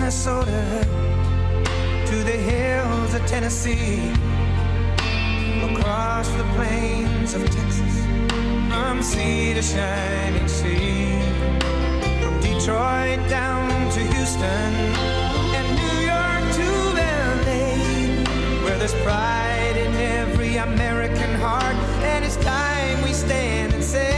Minnesota to the hills of Tennessee, across the plains of Texas, from sea to shining sea, from Detroit down to Houston and New York to LA, where there's pride in every American heart, and it's time we stand and say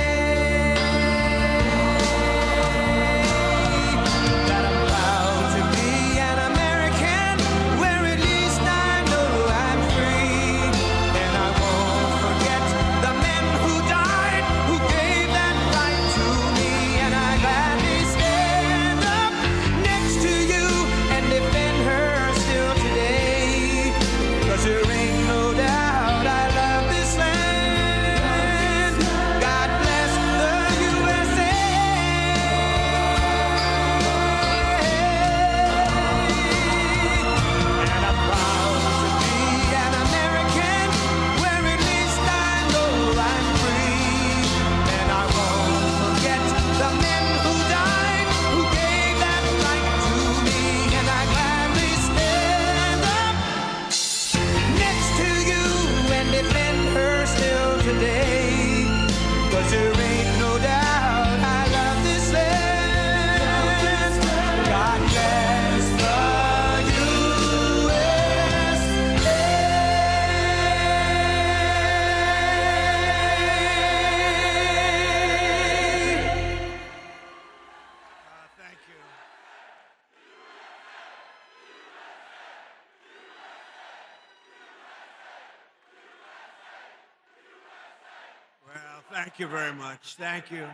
Thank you very much. Thank you.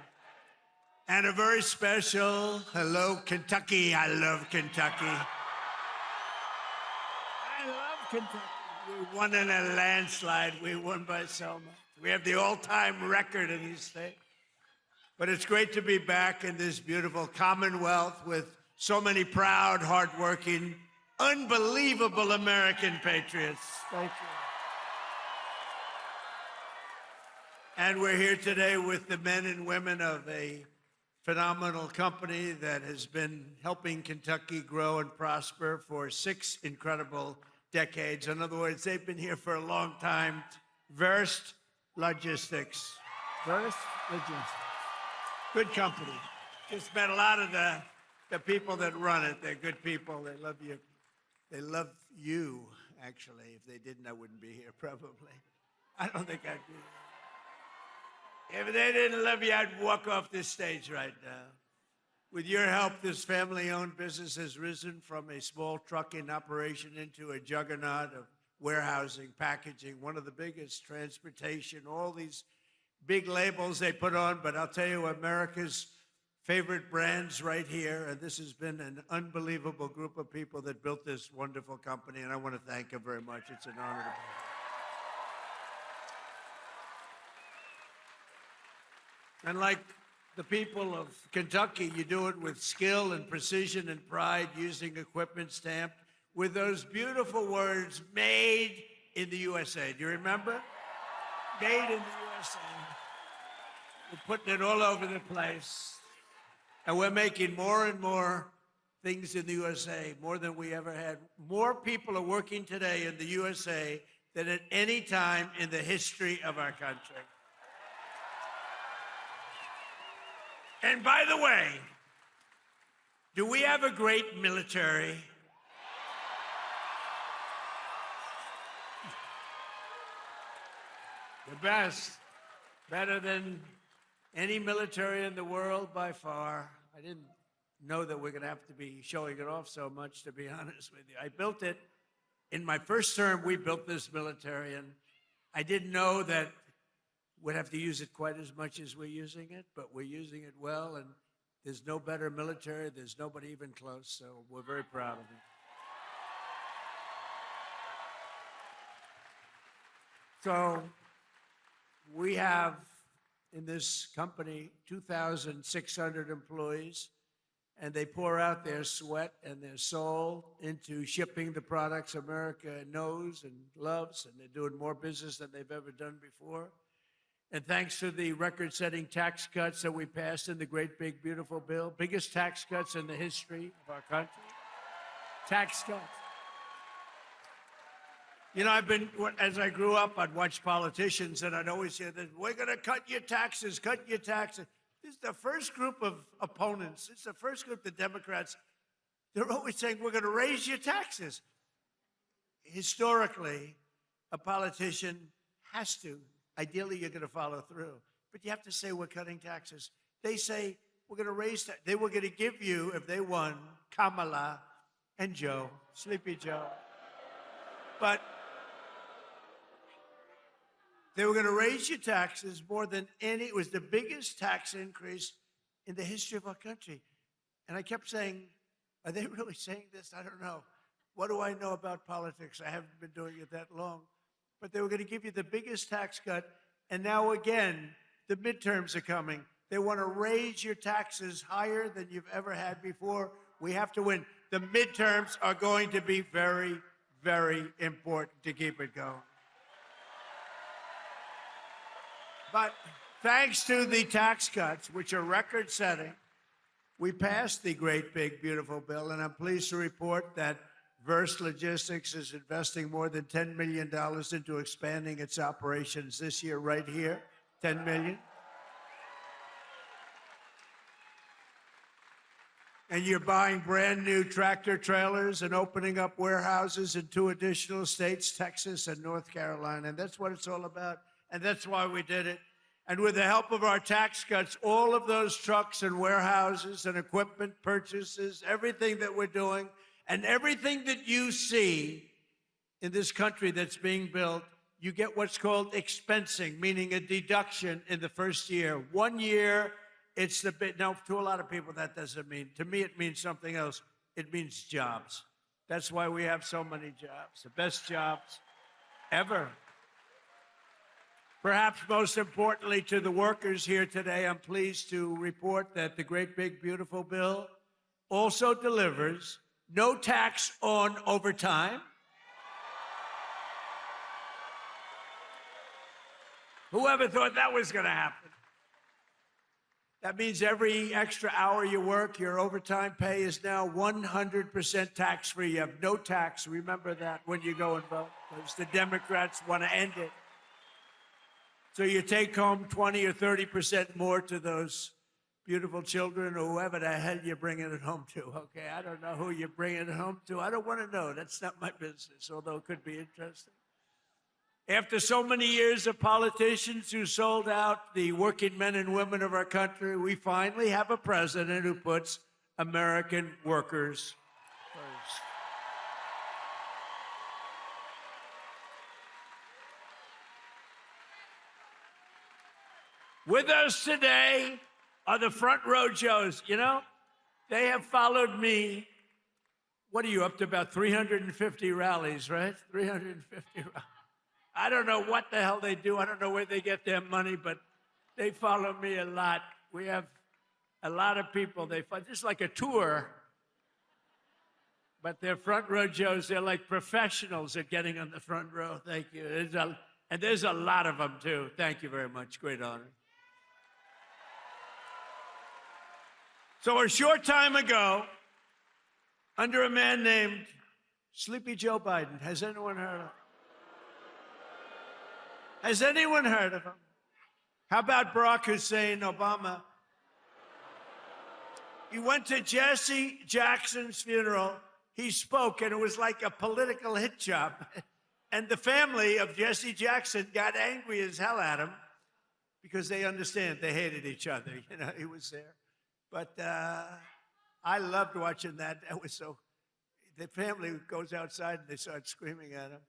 And a very special hello, Kentucky. I love Kentucky. I love Kentucky. We won in a landslide. We won by so much. We have the all-time record in this state. But it's great to be back in this beautiful Commonwealth with so many proud, hardworking, unbelievable American patriots. Thank you. And we're here today with the men and women of a phenomenal company that has been helping Kentucky grow and prosper for 6 incredible decades. In other words, they've been here for a long time. Verst Logistics. Verst Logistics. Good company. Just met a lot of the people that run it. They're good people. They love you. They love you, actually. If they didn't, I wouldn't be here, probably. I don't think I'd be here. If they didn't love you, I'd walk off this stage right now. With your help, this family-owned business has risen from a small trucking operation into a juggernaut of warehousing, packaging, one of the biggest, transportation, all these big labels they put on. But I'll tell you, America's favorite brands right here, and this has been an unbelievable group of people that built this wonderful company, and I want to thank them very much. It's an honor to be here. And like the people of Kentucky, you do it with skill and precision and pride, using equipment stamped with those beautiful words, made in the USA. Do you remember? Made in the USA. We're putting it all over the place. And we're making more and more things in the USA, more than we ever had. More people are working today in the USA than at any time in the history of our country. And by the way, do we have a great military? The best. Better than any military in the world by far. I didn't know that we're going to have to be showing it off so much, to be honest with you. I built it. In my first term, we built this military, and I didn't know that we'd have to use it quite as much as we're using it, but we're using it well, and there's no better military. There's nobody even close, so we're very proud of it. So we have in this company 2,600 employees, and they pour out their sweat and their soul into shipping the products America knows and loves, and they're doing more business than they've ever done before. And thanks to the record-setting tax cuts that we passed in the great, big, beautiful bill, biggest tax cuts in the history of our country. Tax cuts. You know, as I grew up, I'd watch politicians and I'd always hear that, we're going to cut your taxes, cut your taxes. This is the first group of opponents. It's the first group, the Democrats. They're always saying, we're going to raise your taxes. Historically, a politician has to. Ideally, you're going to follow through. But you have to say, we're cutting taxes. They say, we're going to raise taxes. They were going to give you, if they won, Kamala and Joe, Sleepy Joe. But they were going to raise your taxes more than any. It was the biggest tax increase in the history of our country. And I kept saying, are they really saying this? I don't know. What do I know about politics? I haven't been doing it that long. But they were going to give you the biggest tax cut. And now again, the midterms are coming. They want to raise your taxes higher than you've ever had before. We have to win. The midterms are going to be very, very important to keep it going. But thanks to the tax cuts, which are record-setting, we passed the great, big, beautiful bill, and I'm pleased to report that Verse Logistics is investing more than $10 million into expanding its operations this year, right here, $10 million. And you're buying brand new tractor trailers and opening up warehouses in 2 additional states, Texas and North Carolina. And that's what it's all about. And that's why we did it. And with the help of our tax cuts, all of those trucks and warehouses and equipment purchases, everything that we're doing, and everything that you see in this country that's being built, you get what's called expensing, meaning a deduction in the first year. 1 year, it's the bit. Now, to a lot of people, that doesn't mean. To me, it means something else. It means jobs. That's why we have so many jobs, the best jobs ever. Perhaps most importantly to the workers here today, I'm pleased to report that the great, big, beautiful bill also delivers no tax on overtime. Whoever thought that was going to happen? That means every extra hour you work, your overtime pay is now 100% tax-free. You have no tax. Remember that when you go and vote, because the Democrats want to end it. So you take home 20 or 30% more to those beautiful children or whoever the hell you're bringing it home to, okay? I don't know who you're bringing it home to. I don't want to know. That's not my business, although it could be interesting. After so many years of politicians who sold out the working men and women of our country, we finally have a president who puts American workers first. With us today are the front row Joes. You know, they have followed me. What are you, up to about 350 rallies, right? 350 rallies. I don't know what the hell they do. I don't know where they get their money, but they follow me a lot. We have a lot of people. They follow, just like a tour. But they're front row Joes. They're like professionals at getting on the front row. Thank you. And there's a lot of them, too. Thank you very much. Great honor. So a short time ago, under a man named Sleepy Joe Biden, has anyone heard of him? Has anyone heard of him? How about Barack Hussein Obama? He went to Jesse Jackson's funeral. He spoke, and it was like a political hit job. And the family of Jesse Jackson got angry as hell at him because they understand they hated each other. You know, he was there. But I loved watching that. That was so, the family goes outside and they start screaming at him.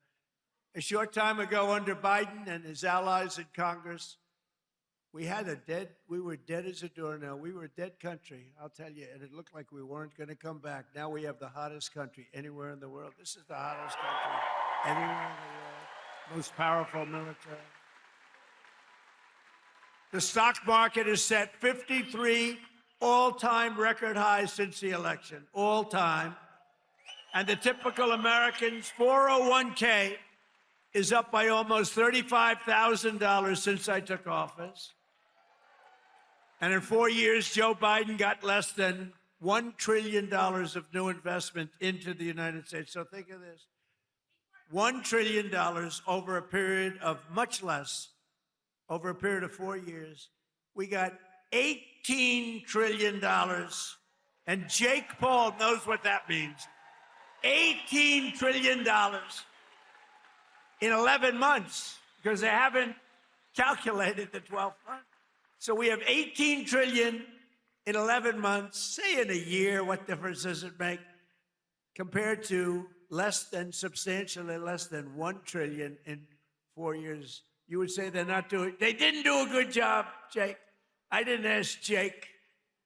A short time ago, under Biden and his allies in Congress, we were dead as a doornail. We were a dead country, I'll tell you, and it looked like we weren't going to come back. Now we have the hottest country anywhere in the world. This is the hottest country anywhere in the world. Most powerful military. The stock market is set 53 all-time record highs since the election, all time. And the typical American's 401k is up by almost $35,000 since I took office. And in 4 years, Joe Biden got less than $1 trillion of new investment into the United States. So think of this. $1 trillion over a period of much less, over a period of 4 years. We got $18 trillion. And Jake Paul knows what that means. $18 trillion in 11 months, because they haven't calculated the 12th month. So we have 18 trillion in 11 months. Say in a year, what difference does it make compared to substantially less than 1 trillion in 4 years? You would say they didn't do a good job, Jake. I didn't ask Jake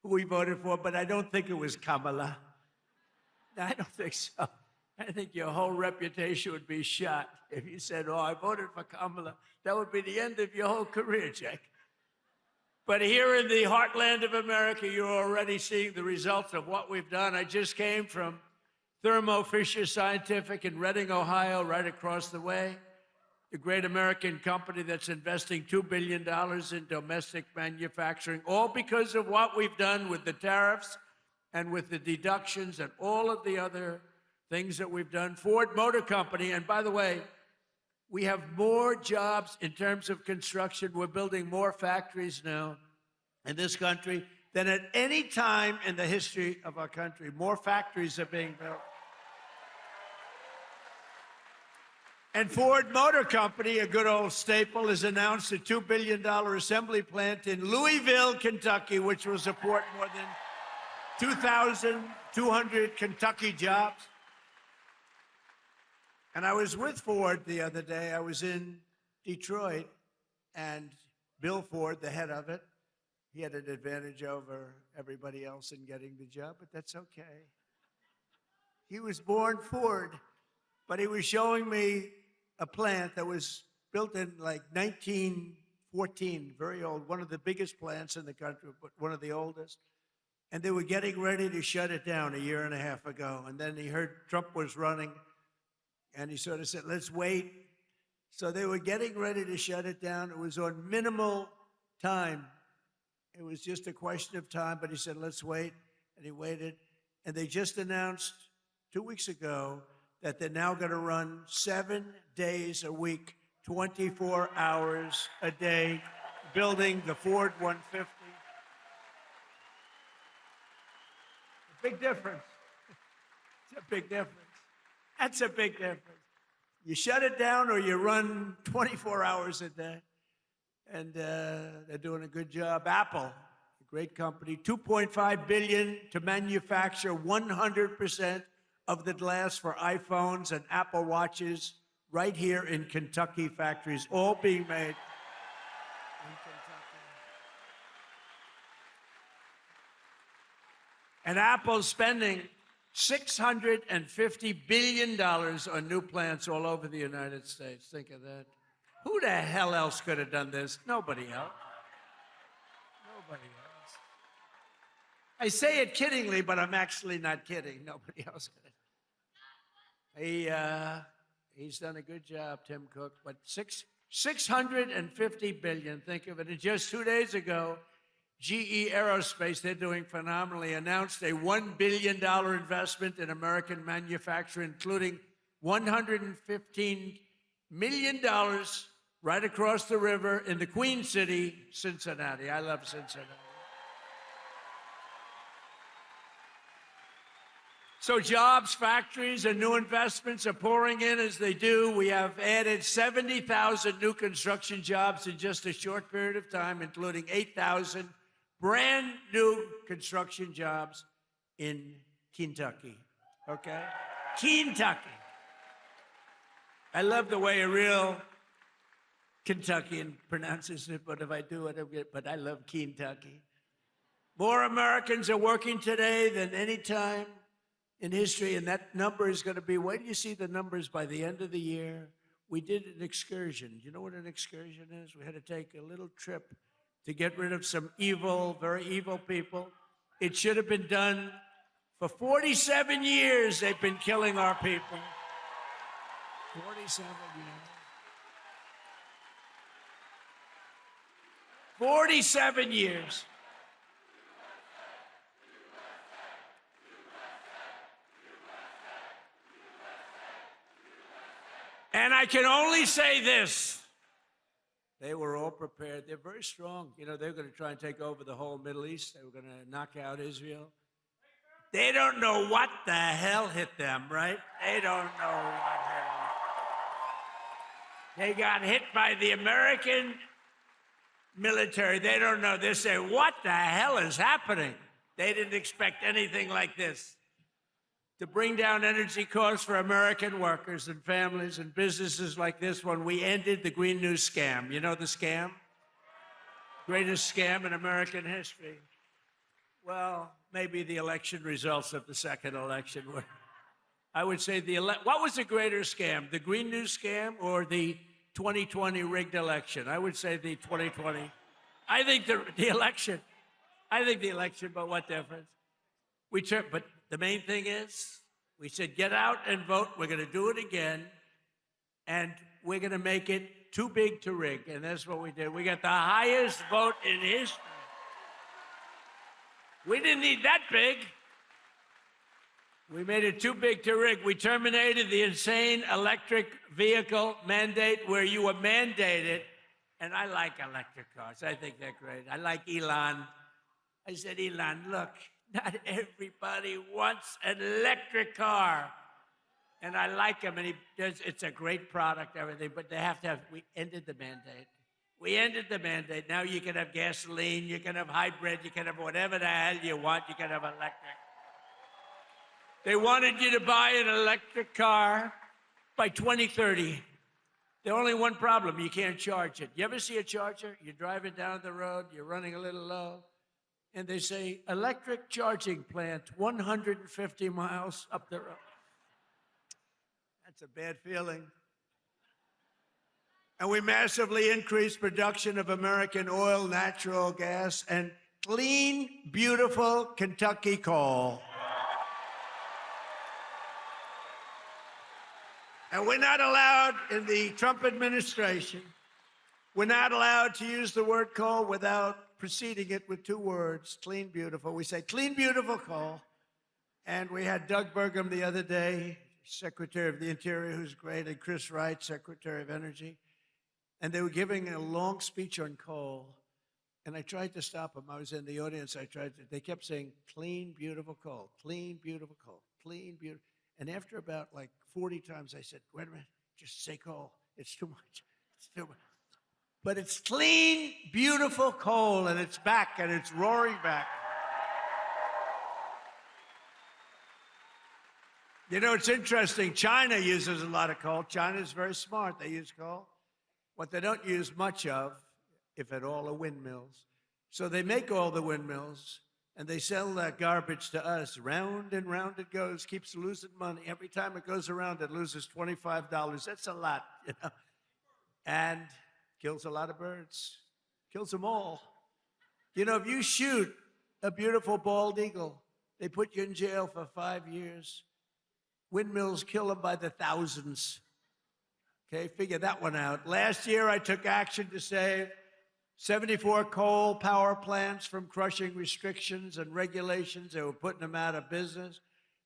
who he voted for, but I don't think it was Kamala. I don't think so. I think your whole reputation would be shot if you said, oh, I voted for Kamala. That would be the end of your whole career, Jake. But here in the heartland of America, you're already seeing the results of what we've done. I just came from Thermo Fisher Scientific in Reading, Ohio, right across the way. The great American company that's investing $2 billion in domestic manufacturing, all because of what we've done with the tariffs and with the deductions and all of the other things that we've done. Ford Motor Company, and by the way, we have more jobs in terms of construction. We're building more factories now in this country than at any time in the history of our country. More factories are being built. And Ford Motor Company, a good old staple, has announced a $2 billion assembly plant in Louisville, Kentucky, which will support more than 2,200 Kentucky jobs. And I was with Ford the other day. I was in Detroit, and Bill Ford, the head of it, he had an advantage over everybody else in getting the job, but that's okay. He was born Ford, but he was showing me a plant that was built in like 1914, very old, one of the biggest plants in the country, but one of the oldest. And they were getting ready to shut it down a year and a half ago. And then he heard Trump was running, and he sort of said, let's wait. So they were getting ready to shut it down. It was on minimal time. It was just a question of time, but he said, let's wait. And he waited. And they just announced 2 weeks ago that they're now going to run 7 days a week, 24 hours a day, building the Ford 150. A big difference. It's a big difference. That's a big difference. You shut it down or you run 24 hours a day. And they're doing a good job. Apple, a great company, $2.5 billion to manufacture 100% of the glass for iPhones and Apple Watches right here in Kentucky factories, all being made in Kentucky. And Apple's spending $650 billion on new plants all over the United States. Think of that. Who the hell else could have done this? Nobody else. Nobody else. I say it kiddingly, but I'm actually not kidding. Nobody else could have. He's done a good job, Tim Cook, but $650 billion, think of it. And just 2 days ago, GE Aerospace, they're doing phenomenally, announced a $1 billion investment in American manufacturing, including $115 million right across the river in the Queen City, Cincinnati. I love Cincinnati. So jobs, factories, and new investments are pouring in as they do. We have added 70,000 new construction jobs in just a short period of time, including 8,000 brand new construction jobs in Kentucky, okay? Kentucky. I love the way a real Kentuckian pronounces it, but if I do it, but I love Kentucky. More Americans are working today than any time in history, and that number is going to be, wait till you see the numbers by the end of the year. We did an excursion. You know what an excursion is? We had to take a little trip to get rid of some evil, very evil people. It should have been done for 47 years. They've been killing our people. 47 years. 47 years. And I can only say this. They were all prepared. They're very strong. You know, they're going to try and take over the whole Middle East. They were going to knock out Israel. They don't know what the hell hit them, right? They don't know what hit them. They got hit by the American military. They don't know. They say, what the hell is happening? They didn't expect anything like this. To bring down energy costs for American workers and families and businesses like this one, we ended the Green New scam. You know the scam? Greatest scam in American history. Well, maybe the election results of the second election were. I would say what was the greater scam, the Green New scam or the 2020 rigged election? I would say the 2020. I think the election. I think the election, but what difference? But the main thing is, we said, get out and vote. We're going to do it again, and we're going to make it too big to rig, and that's what we did. We got the highest vote in history. We didn't need that big. We made it too big to rig. We terminated the insane electric vehicle mandate where you were mandated, and I like electric cars. I think they're great. I like Elon. I said, Elon, look, not everybody wants an electric car. And I like him, and it's a great product, everything, but they have to have, we ended the mandate. We ended the mandate. Now you can have gasoline, you can have hybrid, you can have whatever the hell you want, you can have electric. They wanted you to buy an electric car by 2030. There's only one problem, you can't charge it. You ever see a charger? You're driving down the road, you're running a little low, and they say, electric charging plant, 150 miles up the road. That's a bad feeling. And we massively increased production of American oil, natural gas, and clean, beautiful Kentucky coal. And we're not allowed in the Trump administration, we're not allowed to use the word coal without preceding it with two words, clean, beautiful. We say clean, beautiful coal. And we had Doug Burgum the other day, Secretary of the Interior, who's great, and Chris Wright, Secretary of Energy. And they were giving a long speech on coal. And I tried to stop them. I was in the audience. They kept saying, clean, beautiful coal, clean, beautiful coal, clean, beautiful. And after about like 40 times, I said, wait a minute, just say coal. It's too much. It's too much. But it's clean, beautiful coal, and it's back, and it's roaring back. You know, it's interesting. China uses a lot of coal. China's very smart. They use coal. What they don't use much of, if at all, are windmills. So they make all the windmills, and they sell that garbage to us. Round and round it goes, keeps losing money. Every time it goes around, it loses $25. That's a lot, you know. And kills a lot of birds. Kills them all. You know, if you shoot a beautiful bald eagle, they put you in jail for 5 years. Windmills kill them by the thousands. Okay, figure that one out. Last year, I took action to save 74 coal power plants from crushing restrictions and regulations that were putting them out of business,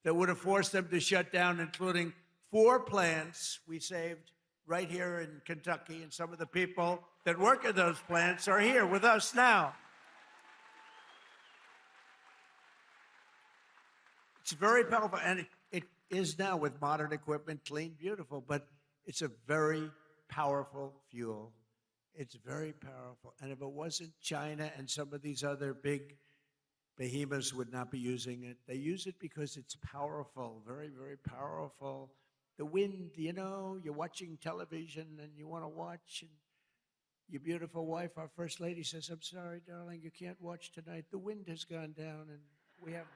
that would have forced them to shut down, including 4 plants we saved right here in Kentucky, and some of the people that work at those plants are here with us now. It's very powerful, and it is now with modern equipment, clean, beautiful, but it's a very powerful fuel. It's very powerful. And if it wasn't China and some of these other big behemoths would not be using it. They use it because it's powerful, very, very powerful. The wind, you know, you're watching television and you want to watch, and your beautiful wife, our First Lady, says, I'm sorry, darling, you can't watch tonight. The wind has gone down and we haven't.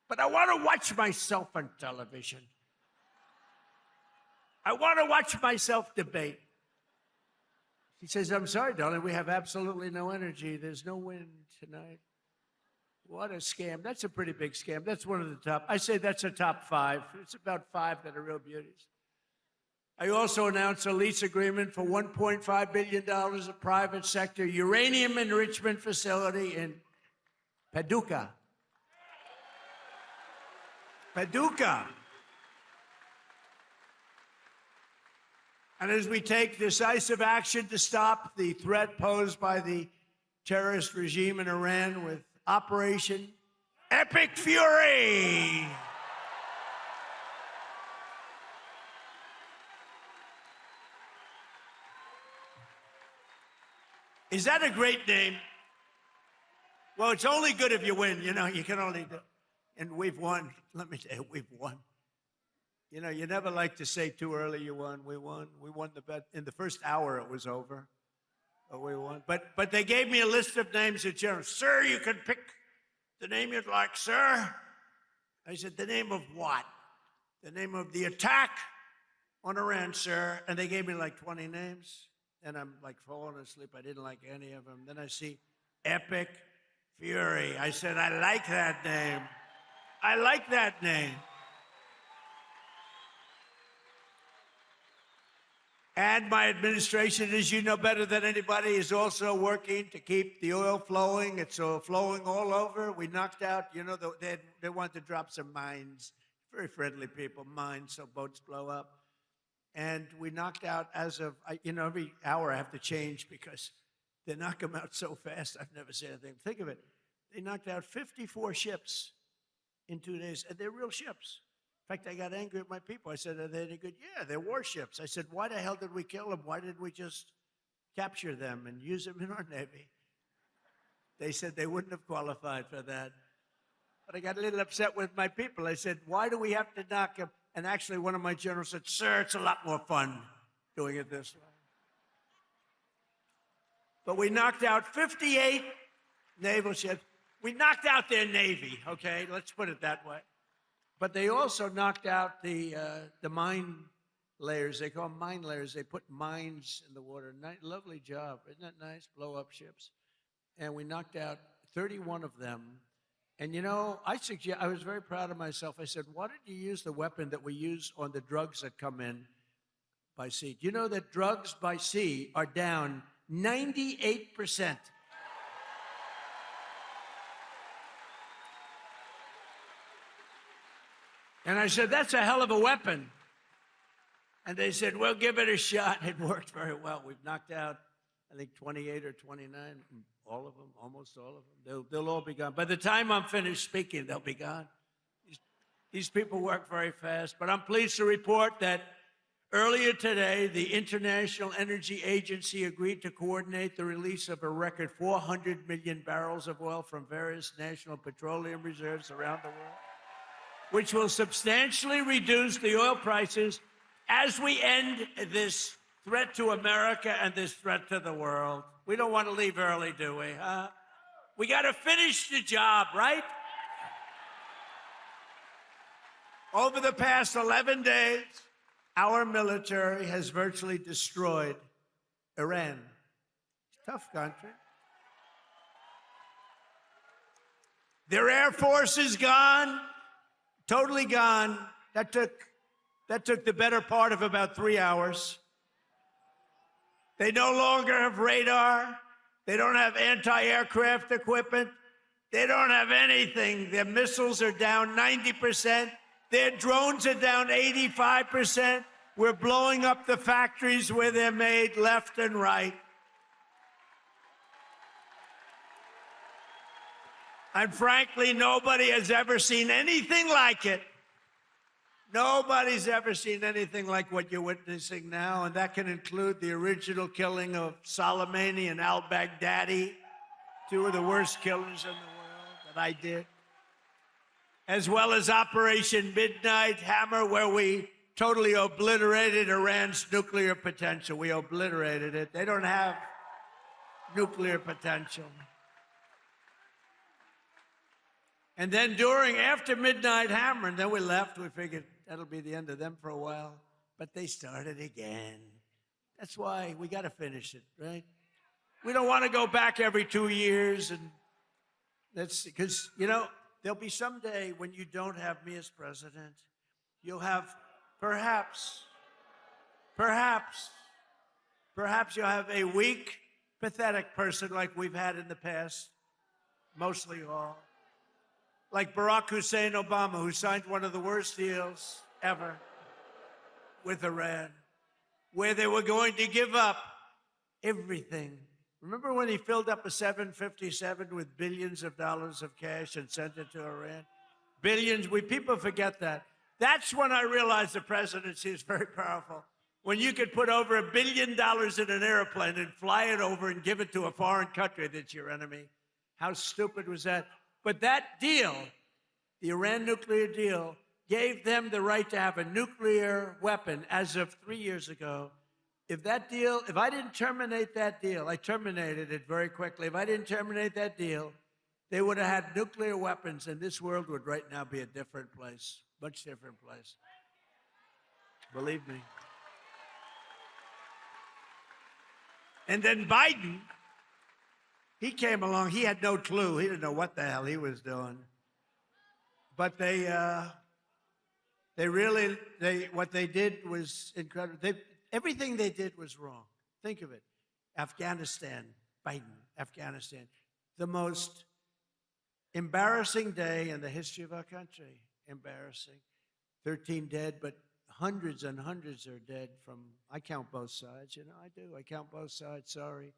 But I want to watch myself on television. I want to watch myself debate. She says, I'm sorry, darling, we have absolutely no energy. There's no wind tonight. What a scam. That's a pretty big scam. That's one of the top. I say that's a top 5. It's about 5 that are real beauties. I also announced a lease agreement for $1.5 billion of private sector uranium enrichment facility in Paducah. Paducah. And as we take decisive action to stop the threat posed by the terrorist regime in Iran with Operation Epic Fury. Is that a great name? Well, it's only good if you win. You know, you can only do. And we've won. Let me tell you, we've won. You know, you never like to say too early you won. We won. We won the bet. In the first hour, it was over. But we won. But they gave me a list of names at General. Sir, you can pick the name you'd like, sir. I said, the name of what? The name of the attack on Iran, sir. And they gave me like 20 names. And I'm like falling asleep. I didn't like any of them. Then I see Epic Fury. I said, I like that name. I like that name. And my administration, as you know better than anybody, is also working to keep the oil flowing. It's flowing all over. We knocked out, you know, they want to drop some mines. Very friendly people, mines, so boats blow up. And we knocked out as of, you know, every hour I have to change because they knock them out so fast. I've never seen anything. Think of it. They knocked out 54 ships in 2 days, and they're real ships. In fact, I got angry at my people. I said, are they any good? Yeah, they're warships. I said, why the hell did we kill them? Why didn't we just capture them and use them in our Navy? They said they wouldn't have qualified for that. But I got a little upset with my people. I said, why do we have to knock them? And actually, one of my generals said, sir, it's a lot more fun doing it this way. But we knocked out 58 naval ships. We knocked out their Navy, okay? Let's put it that way. But they also knocked out the mine layers. They call them mine layers. They put mines in the water. Lovely job. Isn't that nice? Blow up ships. And we knocked out 31 of them. And, you know, I was very proud of myself. I said, why didn't you use the weapon that we use on the drugs that come in by sea? Do you know that drugs by sea are down 98%? And I said, that's a hell of a weapon. And they said, well, give it a shot. It worked very well. We've knocked out, I think, 28 or 29, all of them, almost all of them. They'll all be gone. By the time I'm finished speaking, they'll be gone. These people work very fast. But I'm pleased to report that earlier today, the International Energy Agency agreed to coordinate the release of a record 400 million barrels of oil from various national petroleum reserves around the world, which will substantially reduce the oil prices as we end this threat to America and this threat to the world. We don't want to leave early, do we? We got to finish the job, right? Over the past 11 days, our military has virtually destroyed Iran. Tough country. Their Air Force is gone. Totally gone. That took the better part of about 3 hours. They no longer have radar. They don't have anti-aircraft equipment. They don't have anything. Their missiles are down 90%. Their drones are down 85%. We're blowing up the factories where they're made left and right. And frankly, nobody has ever seen anything like it. Nobody's ever seen anything like what you're witnessing now, and that can include the original killing of Soleimani and al-Baghdadi, two of the worst killers in the world that I did, as well as Operation Midnight Hammer, where we totally obliterated Iran's nuclear potential. We obliterated it. They don't have nuclear potential. And then after Midnight Hammer, and then we left, we figured that'll be the end of them for a while. But they started again. That's why we got to finish it, right? We don't want to go back every 2 years. And that's because, you know, there'll be some day when you don't have me as president. You'll have perhaps you'll have a weak, pathetic person like we've had in the past, mostly all. Like Barack Hussein Obama, who signed one of the worst deals ever with Iran. where they were going to give up everything. Remember when he filled up a 757 with billions of dollars of cash and sent it to Iran? Billions. People forget that. That's when I realized the presidency is very powerful. When you could put over $1 billion in an airplane and fly it over and give it to a foreign country that's your enemy. How stupid was that? But that deal, the Iran nuclear deal, gave them the right to have a nuclear weapon as of 3 years ago. If I didn't terminate that deal, I terminated it very quickly. If I didn't terminate that deal, they would have had nuclear weapons, and this world would right now be a different place, much different place. Believe me. And then Biden, he came along. He had no clue. He didn't know what the hell he was doing. But what they did was incredible. Everything they did was wrong. Think of it. Afghanistan, Biden, Afghanistan. The most embarrassing day in the history of our country. Embarrassing. 13 dead, but hundreds and hundreds are dead from, I count both sides, I do. I count both sides, sorry.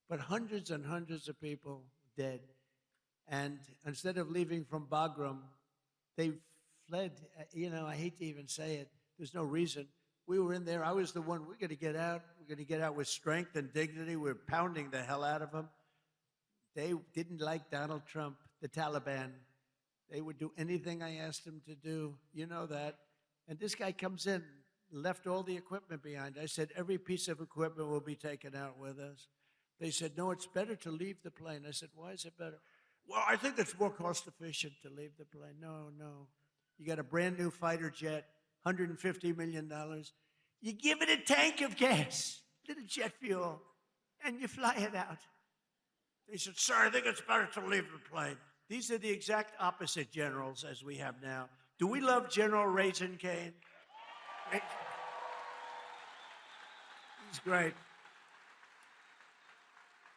But hundreds and hundreds of people dead. And instead of leaving from Bagram, they fled. I hate to even say it. There's no reason. We were in there. I was the one, we're going to get out. We're going to get out with strength and dignity. We're pounding the hell out of them. They didn't like Donald Trump, the Taliban. They would do anything I asked them to do. You know that. And this guy comes in, left all the equipment behind. I said, every piece of equipment will be taken out with us. They said, no, it's better to leave the plane. I said, why is it better? Well, I think it's more cost efficient to leave the plane. No. You got a brand new fighter jet, $150 million. You give it a tank of gas, little jet fuel, and you fly it out. They said, sir, I think it's better to leave the plane. These are the exact opposite generals as we have now. Do we love General Raisin Cane? He's great.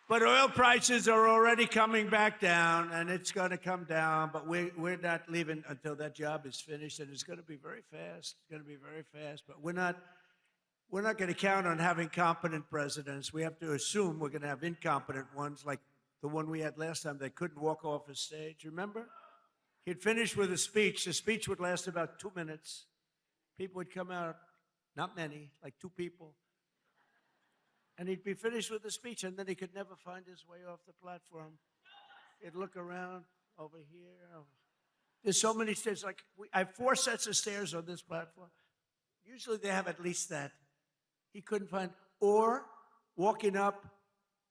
But oil prices are already coming back down, and it's going to come down, but we're not leaving until that job is finished, and it's going to be very fast. It's going to be very fast, but we're not going to count on having competent presidents. We have to assume we're going to have incompetent ones, like the one we had last time that couldn't walk off a stage. Remember? He'd finish with a speech. The speech would last about 2 minutes. People would come out, not many, like 2 people. And he'd be finished with the speech, and then he could never find his way off the platform. He'd look around over here. There's so many stairs. I have 4 sets of stairs on this platform. Usually they have at least that. He couldn't find, or walking up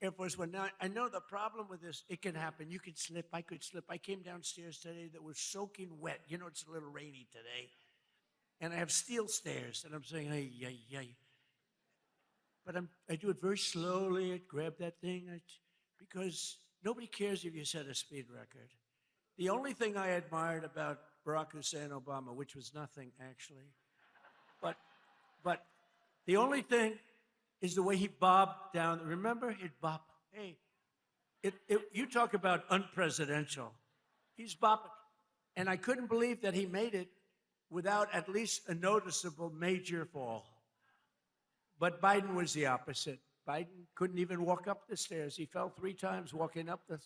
Air Force One. Now, I know the problem with this, it can happen. You could slip, I could slip. I came downstairs today that was soaking wet. It's a little rainy today. And I have steel stairs, and I'm saying, hey. But I do it very slowly. I grab that thing, because nobody cares if you set a speed record. The only thing I admired about Barack Hussein Obama, which was nothing actually, but the only thing is the way he bobbed down. Remember, he'd bob. Hey, you talk about unpresidential. He's bopping. And I couldn't believe that he made it without at least a noticeable major fall. But Biden was the opposite. Biden couldn't even walk up the stairs. He fell 3 times walking up the.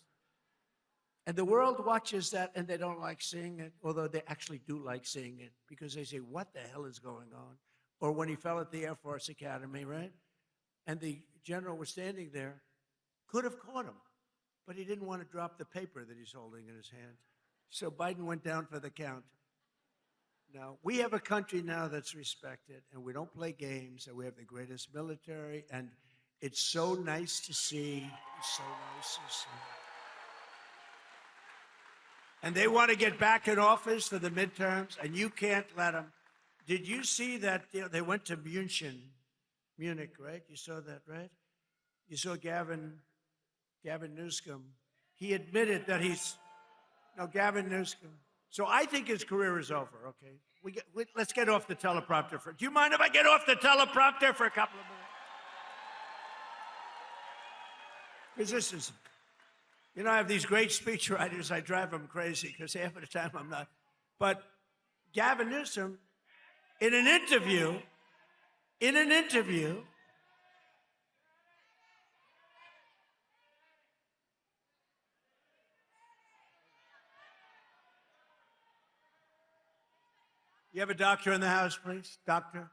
And the world watches that, and they don't like seeing it, although they actually do like seeing it, because they say, what the hell is going on? Or when he fell at the Air Force Academy, right? And the general was standing there, could have caught him, but he didn't want to drop the paper that he's holding in his hand. So Biden went down for the count. Now, we have a country now that's respected, and we don't play games, and we have the greatest military, and it's so nice to see. It's so nice to see. And they want to get back in office for the midterms, and you can't let them. Did you see that they went to Munich, right? You saw that, right? You saw Gavin Newsom. He admitted that Gavin Newsom. So I think his career is over, okay? Let's get off the teleprompter. Do you mind if I get off the teleprompter for a couple of minutes? Because this is, I have these great speechwriters. I drive them crazy because half of the time I'm not. But Gavin Newsom, in an interview, In an interview, you have a doctor in the house, please? Doctor?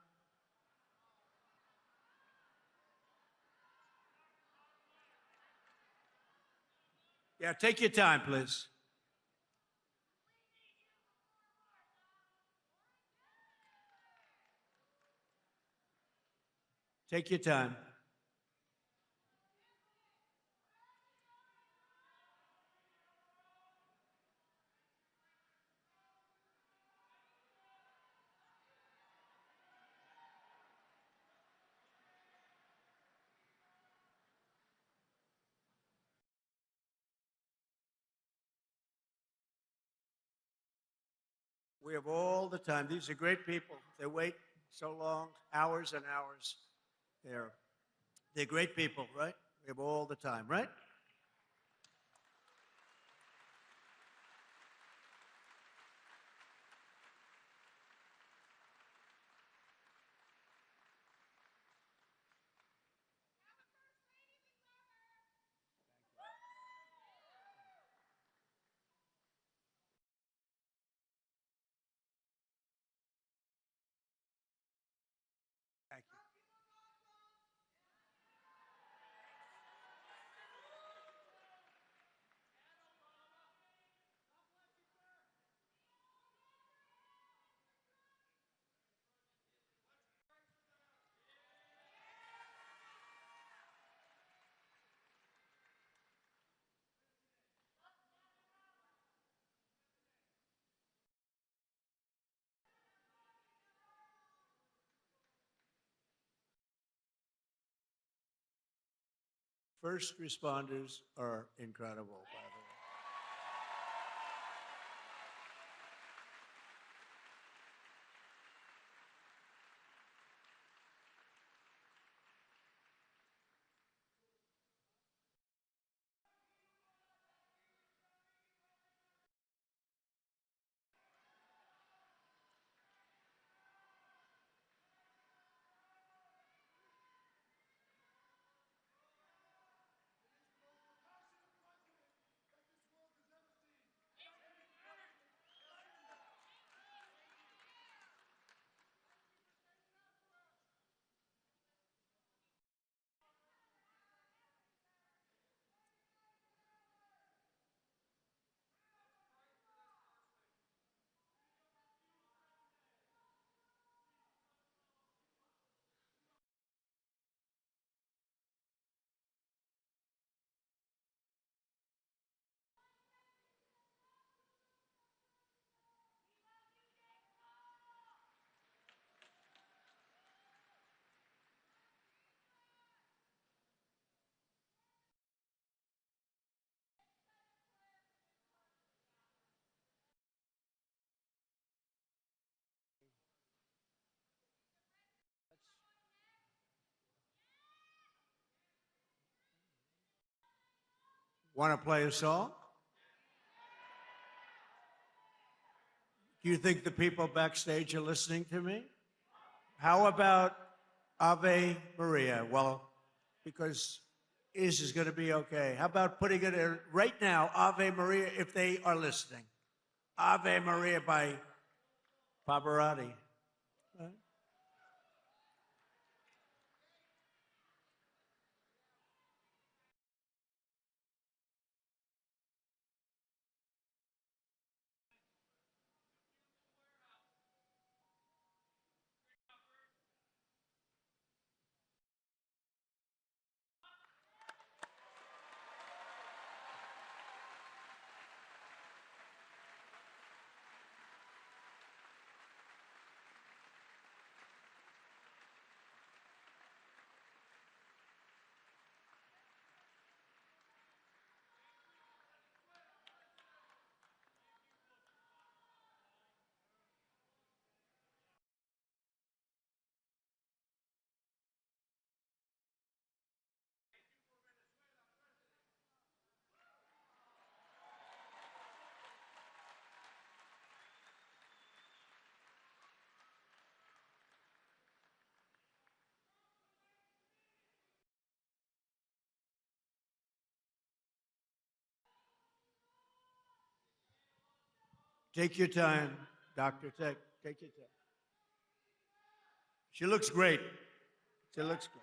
Yeah, take your time, please. Take your time. We have all the time. These are great people. They wait so long, hours and hours. They're great people, right? We have all the time, right? Thank you. First responders are incredible, by the way. Want to play a song? Do you think the people backstage are listening to me? How about Ave Maria? Well, because is going to be okay. How about putting it in right now, Ave Maria, if they are listening? Ave Maria by Pavarotti. Right? Take your time, doctor. Take your time. She looks great. She looks great.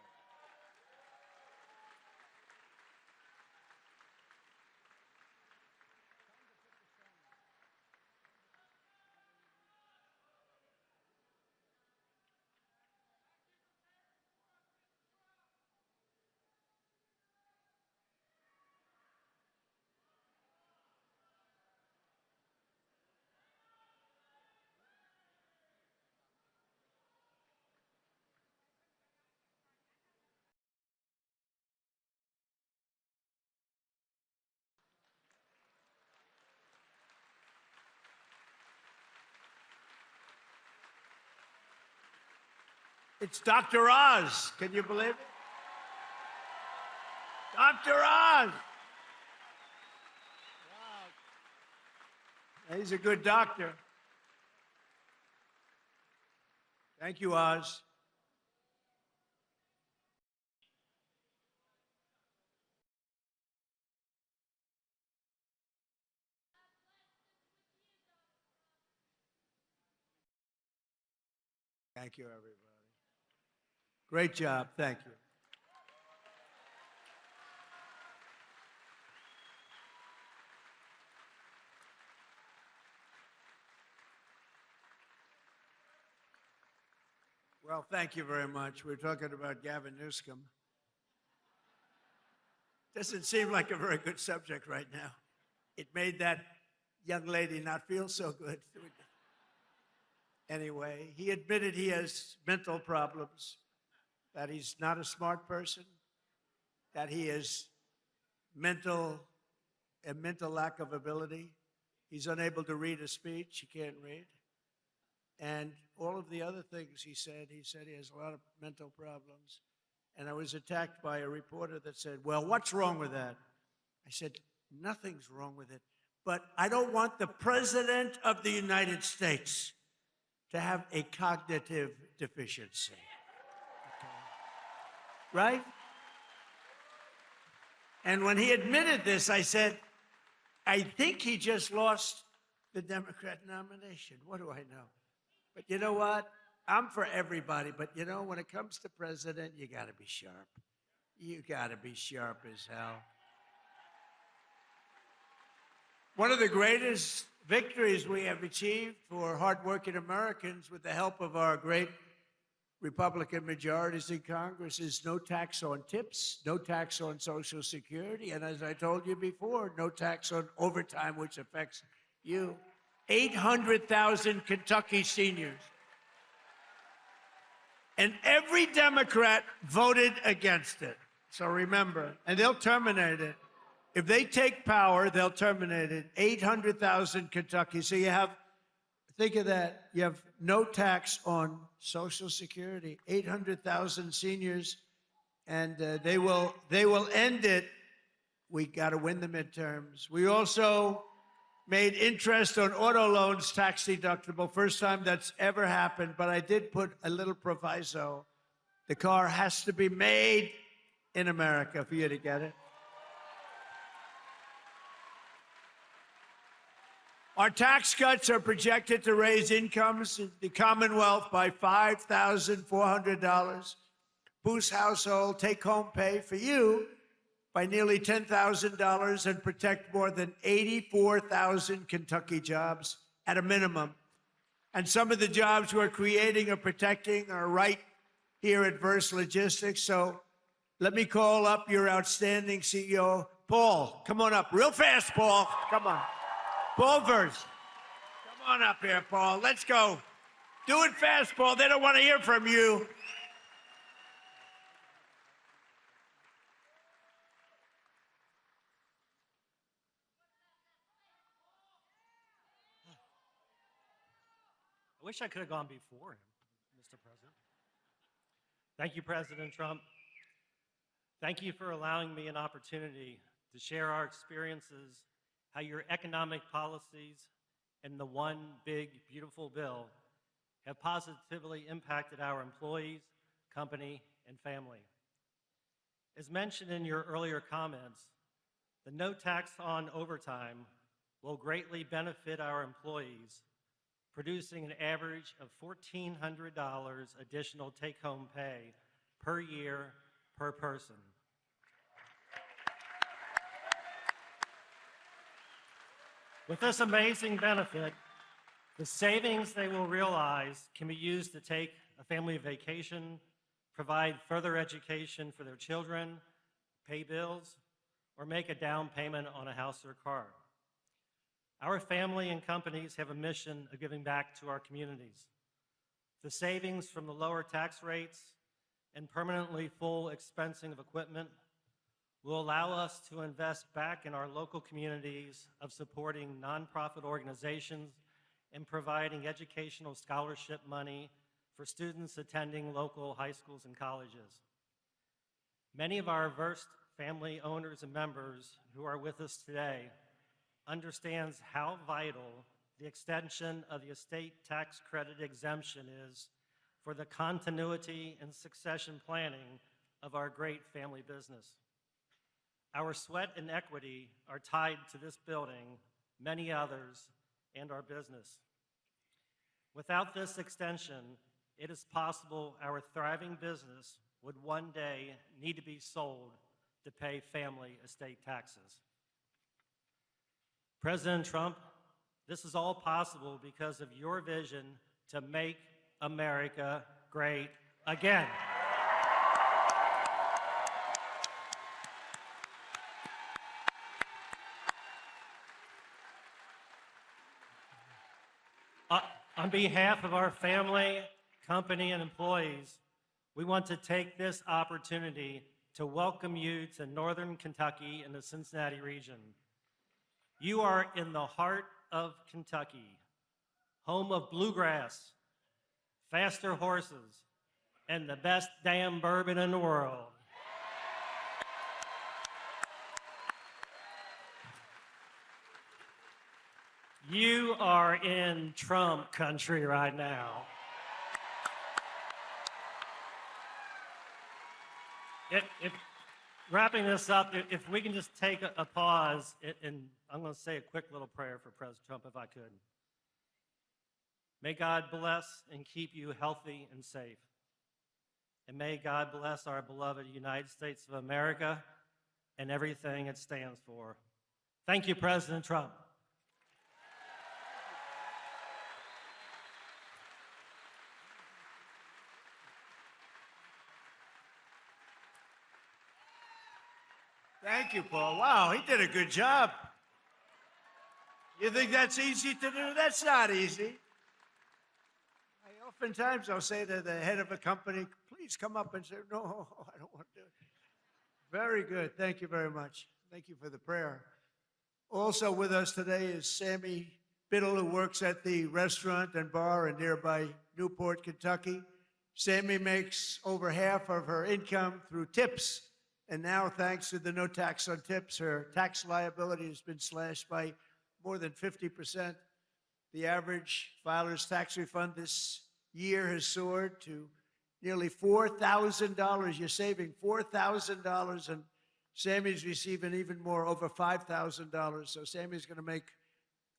It's Dr. Oz. Can you believe it? Dr. Oz. Wow. He's a good doctor. Thank you, Oz. Thank you, everybody. Great job. Thank you. Well, thank you very much. We're talking about Gavin Newsom. Doesn't seem like a very good subject right now. It made that young lady not feel so good. Anyway, he admitted he has mental problems, that he's not a smart person, that he is a mental lack of ability. He's unable to read a speech. He can't read. And all of the other things he said he has a lot of mental problems. And I was attacked by a reporter that said, well, what's wrong with that? I said, nothing's wrong with it. But I don't want the President of the United States to have a cognitive deficiency. Okay. Right? And when he admitted this, I said, I think he just lost the Democrat nomination. What do I know? But you know what? I'm for everybody. But you know, when it comes to president, you got to be sharp. You got to be sharp as hell. One of the greatest victories we have achieved for hardworking Americans with the help of our great Republican majorities in Congress is no tax on tips, no tax on Social Security, and as I told you before, no tax on overtime, which affects you. 800,000 Kentucky seniors. And every Democrat voted against it. So remember, and they'll terminate it. If they take power, they'll terminate it. 800,000 Kentucky. So you have, think of that, you have no tax on Social Security, 800,000 seniors, and they will end it. We got to win the midterms. We also made interest on auto loans tax deductible. First time that's ever happened, but I did put a little proviso. The car has to be made in America for you to get it. Our tax cuts are projected to raise incomes in the Commonwealth by $5,400, boost household take-home pay for you by nearly $10,000, and protect more than 84,000 Kentucky jobs at a minimum. And some of the jobs we're creating or protecting are right here at Verse Logistics. So let me call up your outstanding CEO, Paul. Come on up, real fast, Paul. Come on. Paul Verse. Come on up here, Paul. Let's go. Do it fast, Paul. They don't want to hear from you. I wish I could have gone before him, Mr. President. Thank you, President Trump. Thank you for allowing me an opportunity to share our experiences, how your economic policies and the one big, beautiful bill have positively impacted our employees, company, and family. As mentioned in your earlier comments, the no tax on overtime will greatly benefit our employees, producing an average of $1,400 additional take-home pay per year per person. With this amazing benefit, the savings they will realize can be used to take a family vacation, provide further education for their children, pay bills, or make a down payment on a house or car. Our family and companies have a mission of giving back to our communities. The savings from the lower tax rates and permanently full expensing of equipment will allow us to invest back in our local communities of supporting nonprofit organizations and providing educational scholarship money for students attending local high schools and colleges. Many of our versed family owners and members who are with us today understands how vital the extension of the estate tax credit exemption is for the continuity and succession planning of our great family business. Our sweat and equity are tied to this building, many others, and our business. Without this extension, it is possible our thriving business would one day need to be sold to pay family estate taxes. President Trump, this is all possible because of your vision to make America great again. On behalf of our family, company, and employees, we want to take this opportunity to welcome you to Northern Kentucky and the Cincinnati region. You are in the heart of Kentucky, home of bluegrass, faster horses, and the best damn bourbon in the world. You are in Trump country right now. Wrapping this up, if we can just take a pause, and I'm going to say a quick little prayer for President Trump, if I could. May God bless and keep you healthy and safe. And may God bless our beloved United States of America and everything it stands for. Thank you, President Trump. Thank you, Paul. Wow, he did a good job. You think that's easy to do? That's not easy. Oftentimes I'll say to the head of a company, please come up and say, no, I don't want to do it. Very good. Thank you very much. Thank you for the prayer. Also with us today is Sammy Biddle, who works at the restaurant and bar in nearby Newport, Kentucky. Sammy makes over half of her income through tips. And now, thanks to the no tax on tips, her tax liability has been slashed by more than 50%. The average filer's tax refund this year has soared to nearly $4,000. You're saving $4,000, and Sammy's receiving even more, over $5,000. So Sammy's going to make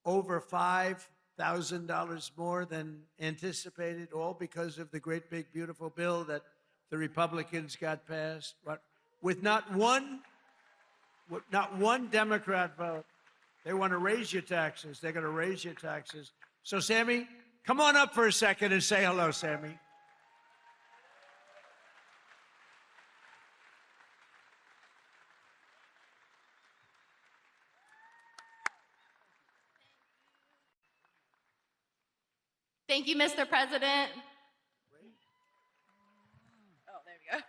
over $5,000 more than anticipated, all because of the great, big, beautiful bill that the Republicans got passed. With not one Democrat vote. They want to raise your taxes. They're going to raise your taxes. So, Sammy, come on up for a second and say hello, Sammy. Thank you, Mr. President. Oh, there we go.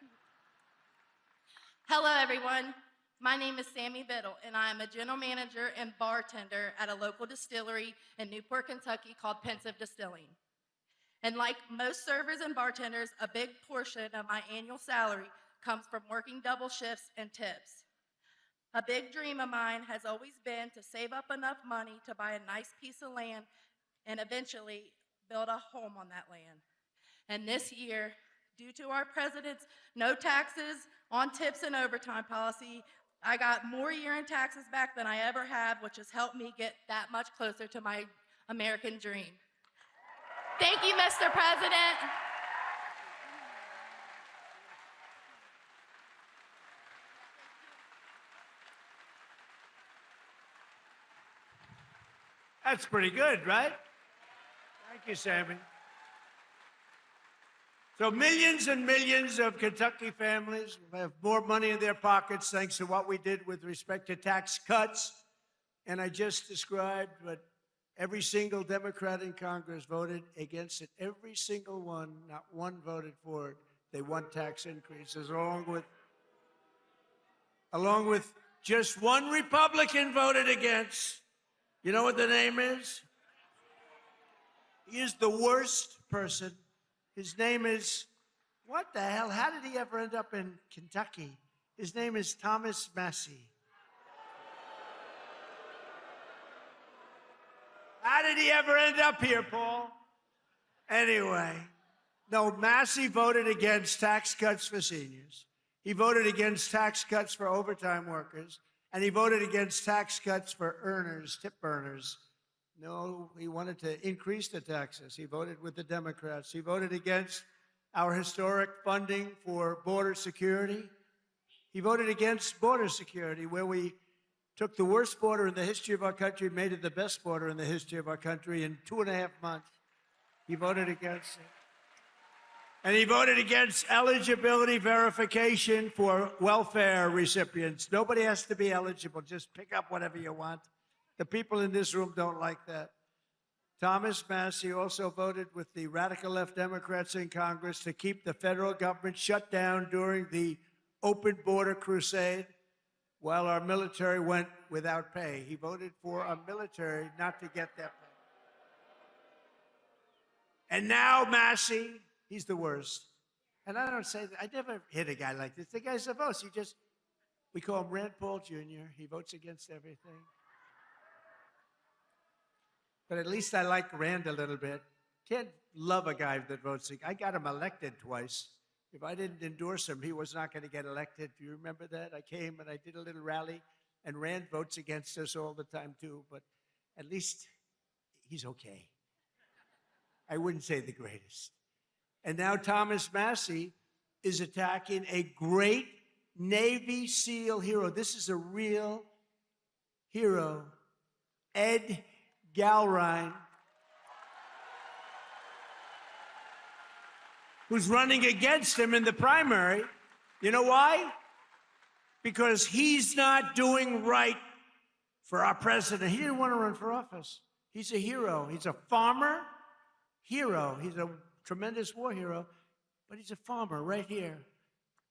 Hello, everyone. My name is Sammy Biddle, and I am a general manager and bartender at a local distillery in Newport, Kentucky called Pensive Distilling. And like most servers and bartenders, a big portion of my annual salary comes from working double shifts and tips. A big dream of mine has always been to save up enough money to buy a nice piece of land and eventually build a home on that land. And this year, due to our president's no taxes on tips and overtime policy, I got more year-end taxes back than I ever have, which has helped me get that much closer to my American dream. Thank you, Mr. President. That's pretty good, right? Thank you, Sammy. So millions and millions of Kentucky families will have more money in their pockets thanks to what we did with respect to tax cuts. And I just described what every single Democrat in Congress voted against it. Every single one, not one voted for it. They want tax increases, along with just one Republican voted against. You know what the name is? He is the worst person. His name is, what the hell? How did he ever end up in Kentucky? His name is Thomas Massie. How did he ever end up here, Paul? Anyway, no, Massie voted against tax cuts for seniors. He voted against tax cuts for overtime workers. And he voted against tax cuts for earners, tip earners. No, he wanted to increase the taxes. He voted with the Democrats. He voted against our historic funding for border security. He voted against border security, where we took the worst border in the history of our country, made it the best border in the history of our country in 2.5 months. He voted against it. And he voted against eligibility verification for welfare recipients. Nobody has to be eligible. Just pick up whatever you want. The people in this room don't like that. Thomas Massie also voted with the radical left Democrats in Congress to keep the federal government shut down during the open border crusade while our military went without pay. He voted for our military not to get that pay. And now Massie, he's the worst. And I don't say that. I never hit a guy like this. The guy's the most. We call him Rand Paul Jr. He votes against everything. But at least I like Rand a little bit. Can't love a guy that votes. I got him elected twice. If I didn't endorse him, he was not going to get elected. Do you remember that? I came and I did a little rally, and Rand votes against us all the time too, but at least he's okay. I wouldn't say the greatest. And now Thomas Massie is attacking a great Navy SEAL hero. This is a real hero, Ed Galrine, who's running against him in the primary. You know why? Because he's not doing right for our president. He didn't want to run for office. He's a hero. He's a farmer hero. He's a tremendous war hero, but he's a farmer right here.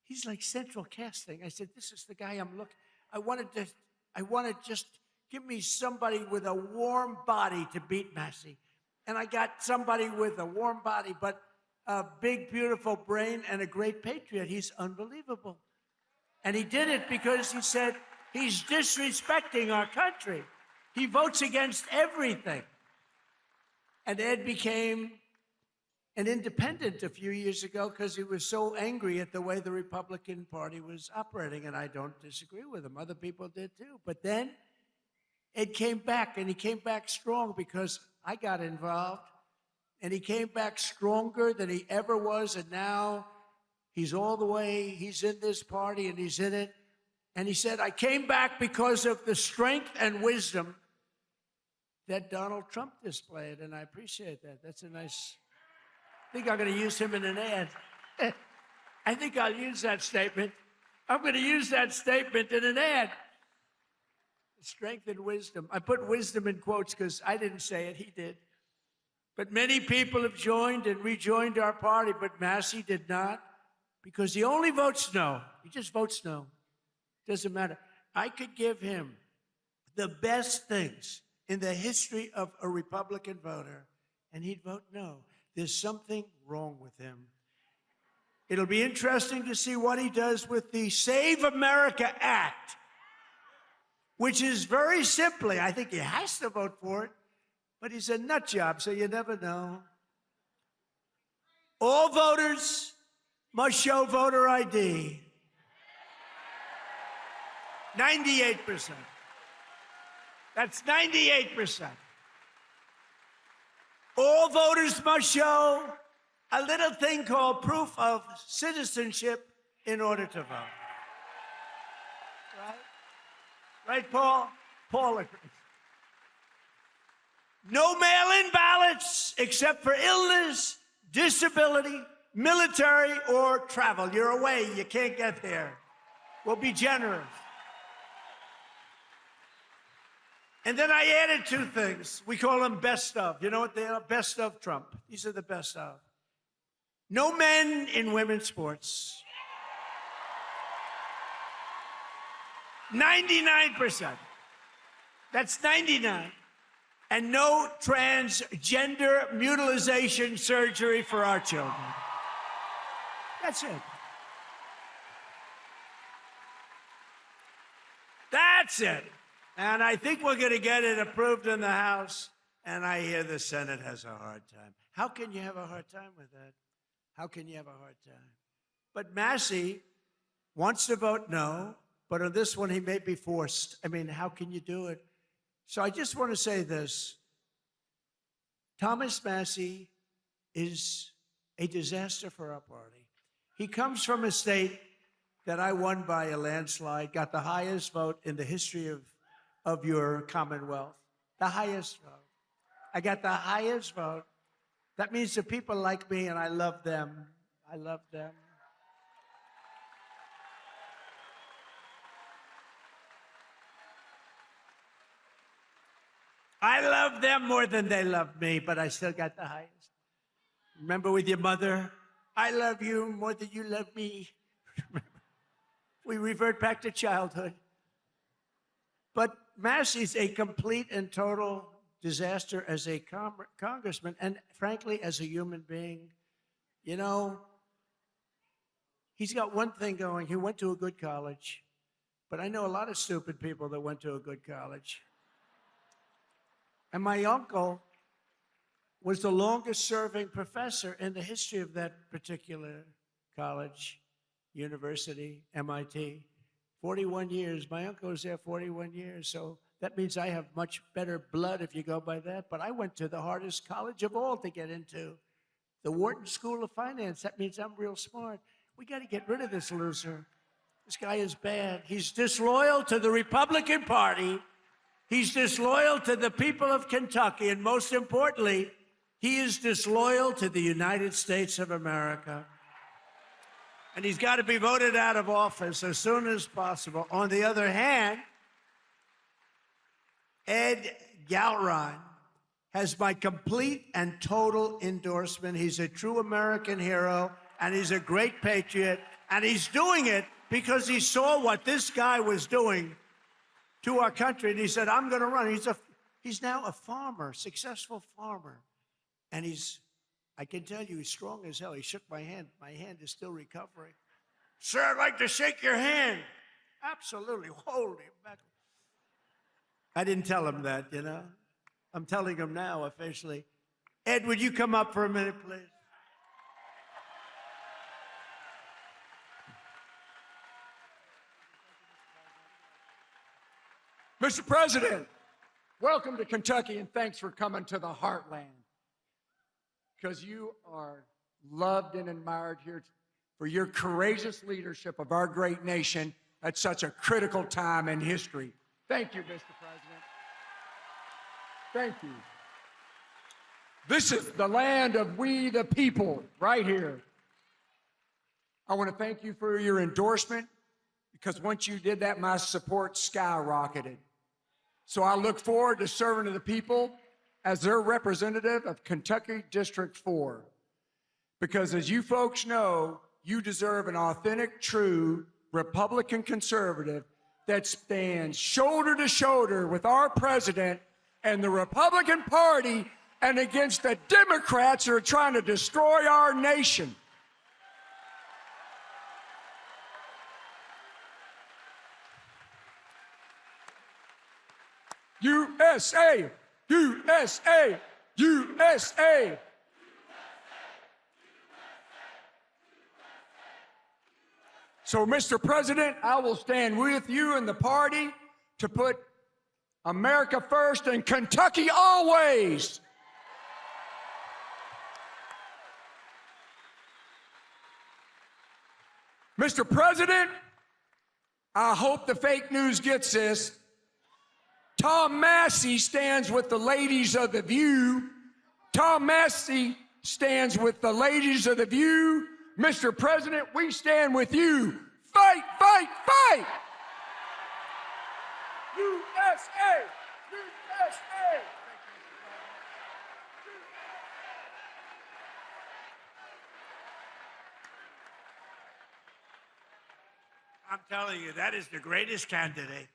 He's like central casting. I said, this is the guy I'm looking. I wanted to just give me somebody with a warm body to beat Massie. And I got somebody with a warm body, but a big, beautiful brain and a great patriot. He's unbelievable. And he did it because he said he's disrespecting our country. He votes against everything. And Ed became an independent a few years ago because he was so angry at the way the Republican Party was operating. And I don't disagree with him. Other people did too. But then Ed came back, and he came back strong because I got involved. And he came back stronger than he ever was. And now he's all the way, he's in this party and he's in it. And he said, I came back because of the strength and wisdom that Donald Trump displayed. And I appreciate that. That's a nice, I think I'm going to use him in an ad. I think I'll use that statement. I'm going to use that statement in an ad. Strength and wisdom. I put wisdom in quotes because I didn't say it, he did. But many people have joined and rejoined our party, but Massie did not because he only votes no. He just votes no. Doesn't matter. I could give him the best things in the history of a Republican voter, and he'd vote no. There's something wrong with him. It'll be interesting to see what he does with the Save America Act, which is very simply, I think he has to vote for it, but he's a nut job, so you never know. All voters must show voter ID. 98%. That's 98%. All voters must show a little thing called proof of citizenship in order to vote. Right? Right, Paul? Paul agrees. No mail-in ballots except for illness, disability, military, or travel. You're away, you can't get there. We'll be generous. And then I added 2 things. We call them best of. You know what they are? Best of Trump. These are the best of. No men in women's sports. 99%. That's 99. And no transgender mutilization surgery for our children. That's it. That's it. And I think we're going to get it approved in the House, and I hear the Senate has a hard time. How can you have a hard time with that? How can you have a hard time? But Massey wants to vote no, but on this one he may be forced. I mean, how can you do it? So I just want to say this. Thomas Massey is a disaster for our party. He comes from a state that I won by a landslide, got the highest vote in the history of your Commonwealth. The highest vote. I got the highest vote. That means the people like me, and I love them. I love them. I love them more than they love me, but I still got the highest. Remember with your mother, I love you more than you love me. We revert back to childhood. But Massey's a complete and total disaster as a congressman, and frankly, as a human being. You know, he's got one thing going. He went to a good college, but I know a lot of stupid people that went to a good college. And my uncle was the longest-serving professor in the history of that particular college, university, MIT. 41 years. My uncle was there 41 years, so that means I have much better blood if you go by that. But I went to the hardest college of all to get into, the Wharton School of Finance. That means I'm real smart. We got to get rid of this loser. This guy is bad. He's disloyal to the Republican Party. He's disloyal to the people of Kentucky. And most importantly, he is disloyal to the United States of America. And he's got to be voted out of office as soon as possible. On the other hand, Ed Galron has my complete and total endorsement. He's a true American hero, and he's a great patriot, and he's doing it because he saw what this guy was doing to our country, and he said, I'm going to run. He's now a farmer, successful farmer, and I can tell you, he's strong as hell. He shook my hand. My hand is still recovering. Sir, I'd like to shake your hand. Absolutely. Holy mackerel. I didn't tell him that, you know. I'm telling him now officially. Ed, would you come up for a minute, please? Mr. President, welcome to Kentucky, and thanks for coming to the heartland. Because you are loved and admired here for your courageous leadership of our great nation at such a critical time in history. Thank you, Mr. President. Thank you. This is the land of we the people, right here. I want to thank you for your endorsement, because once you did that, my support skyrocketed. So I look forward to serving to the people as their representative of Kentucky District 4. Because as you folks know, you deserve an authentic, true Republican conservative that stands shoulder to shoulder with our president and the Republican Party and against the Democrats who are trying to destroy our nation. USA! USA! USA! So, Mr. President, I will stand with you and the party to put America first and Kentucky always. Mr. President, I hope the fake news gets this. Tom Massey stands with the ladies of The View. Tom Massey stands with the ladies of The View. Mr. President, we stand with you. Fight, fight, fight! USA! USA! I'm telling you, that is the greatest candidate.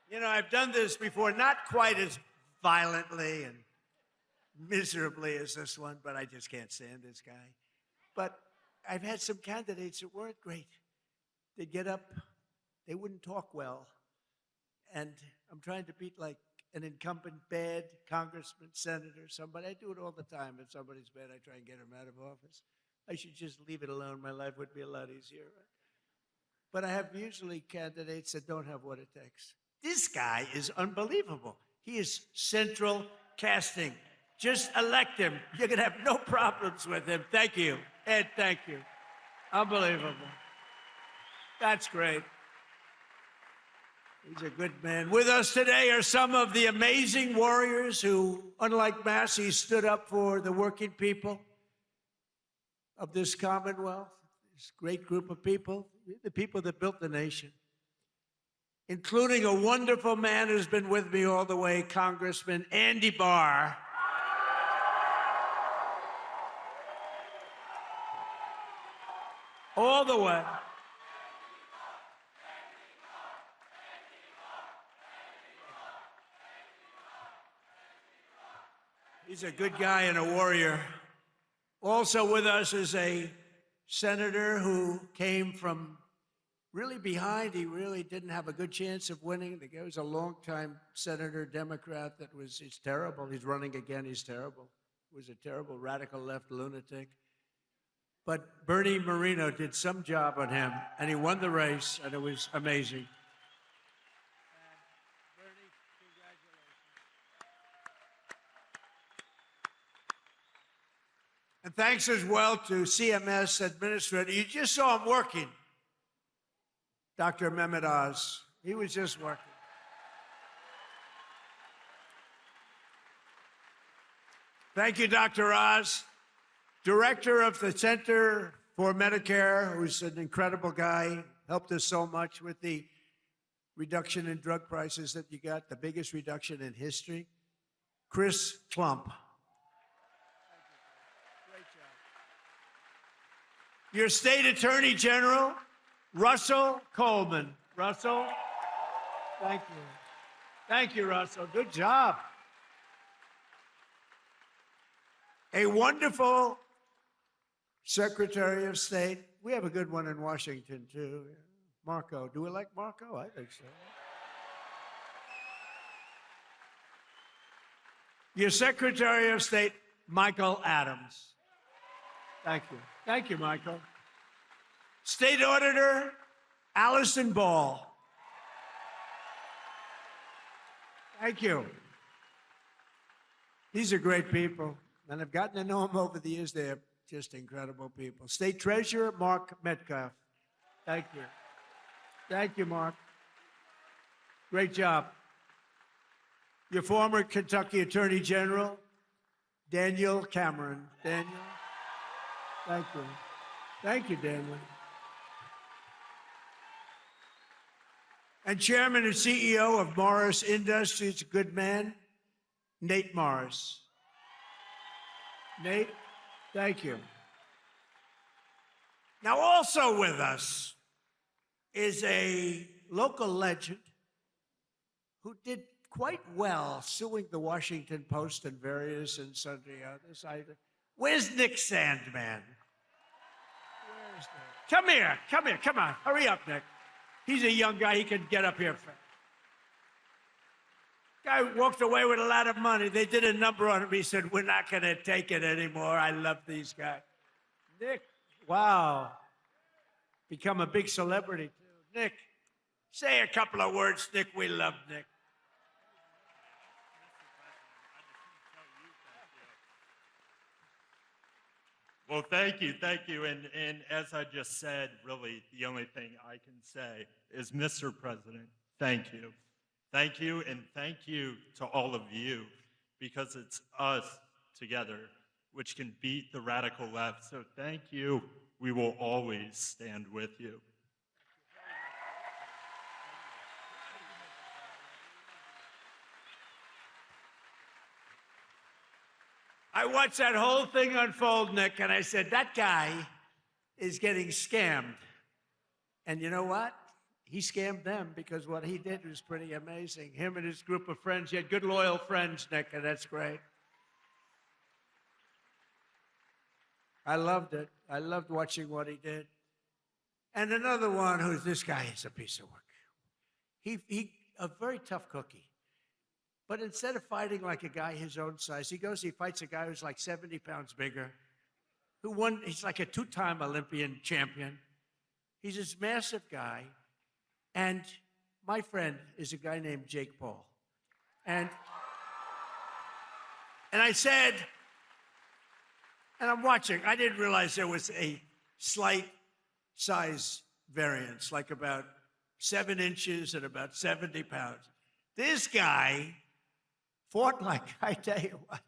You know, I've done this before, not quite as violently and miserably as this one, but I just can't stand this guy. But I've had some candidates that weren't great. They'd get up, they wouldn't talk well. And I'm trying to beat like an incumbent bad congressman, senator, somebody. I do it all the time. If somebody's bad, I try and get him out of office. I should just leave it alone. My life would be a lot easier. But I have usually candidates that don't have what it takes. This guy is unbelievable. He is central casting. Just elect him. You're going to have no problems with him. Thank you. Ed, thank you. Unbelievable. That's great. He's a good man. With us today are some of the amazing warriors who, unlike Massey, stood up for the working people of this Commonwealth, this great group of people, the people that built the nation, including a wonderful man who's been with me all the way, Congressman Andy Barr. All the way. He's a good guy and a warrior. Also with us is a senator who came from really behind. He really didn't have a good chance of winning. The guy was a longtime senator, Democrat, he's terrible. He's running again, he's terrible. He was a terrible radical left lunatic. But Bernie Moreno did some job on him, and he won the race, and it was amazing. And Bernie, congratulations. And thanks as well to CMS Administrator. You just saw him working. Dr. Mehmet Oz. He was just working. Thank you, Dr. Oz. Director of the Center for Medicare, who's an incredible guy, helped us so much with the reduction in drug prices that you got, the biggest reduction in history. Chris Klump. Great job. Your State Attorney General, Russell Coleman. Russell, thank you. Thank you, Russell. Good job. A wonderful Secretary of State. We have a good one in Washington, too. Marco. Do we like Marco? I think so. Your Secretary of State, Michael Adams. Thank you. Thank you, Michael. State Auditor, Allison Ball. Thank you. These are great people, and I've gotten to know them over the years. They're just incredible people. State Treasurer, Mark Metcalf. Thank you. Thank you, Mark. Great job. Your former Kentucky Attorney General, Daniel Cameron. Daniel, thank you. Thank you, Daniel. And Chairman and CEO of Morris Industries, a good man, Nate Morris. Nate, thank you. Now, also with us is a local legend who did quite well suing the Washington Post and various and sundry others. Where's Nick Sandman? Where's Nick? Come here, come on. Hurry up, Nick. He's a young guy, he can get up here fast. Guy walked away with a lot of money. They did a number on him. He said, we're not going to take it anymore. I love these guys. Nick, wow. become a big celebrity, too. Nick, say a couple of words, Nick. We love Nick. Well, thank you. And as I just said, really, the only thing I can say is, Mr. President, thank you. Thank you, and thank you to all of you, because it's us together which can beat the radical left. So thank you. We will always stand with you. I watched that whole thing unfold, Nick, and I said, that guy is getting scammed. And you know what? He scammed them, because what he did was pretty amazing. Him and his group of friends. He had good, loyal friends, Nick, and that's great. I loved it. I loved watching what he did. And another one who's, this guy is a piece of work. He a very tough cookie. But instead of fighting like a guy his own size, he fights a guy who's like 70 pounds bigger, who won, he's like a two-time Olympian champion. He's this massive guy. And my friend is a guy named Jake Paul. And I said, and I'm watching, I didn't realize there was a slight size variance, like about 7 inches and about 70 pounds. This guy fought like, I tell you what,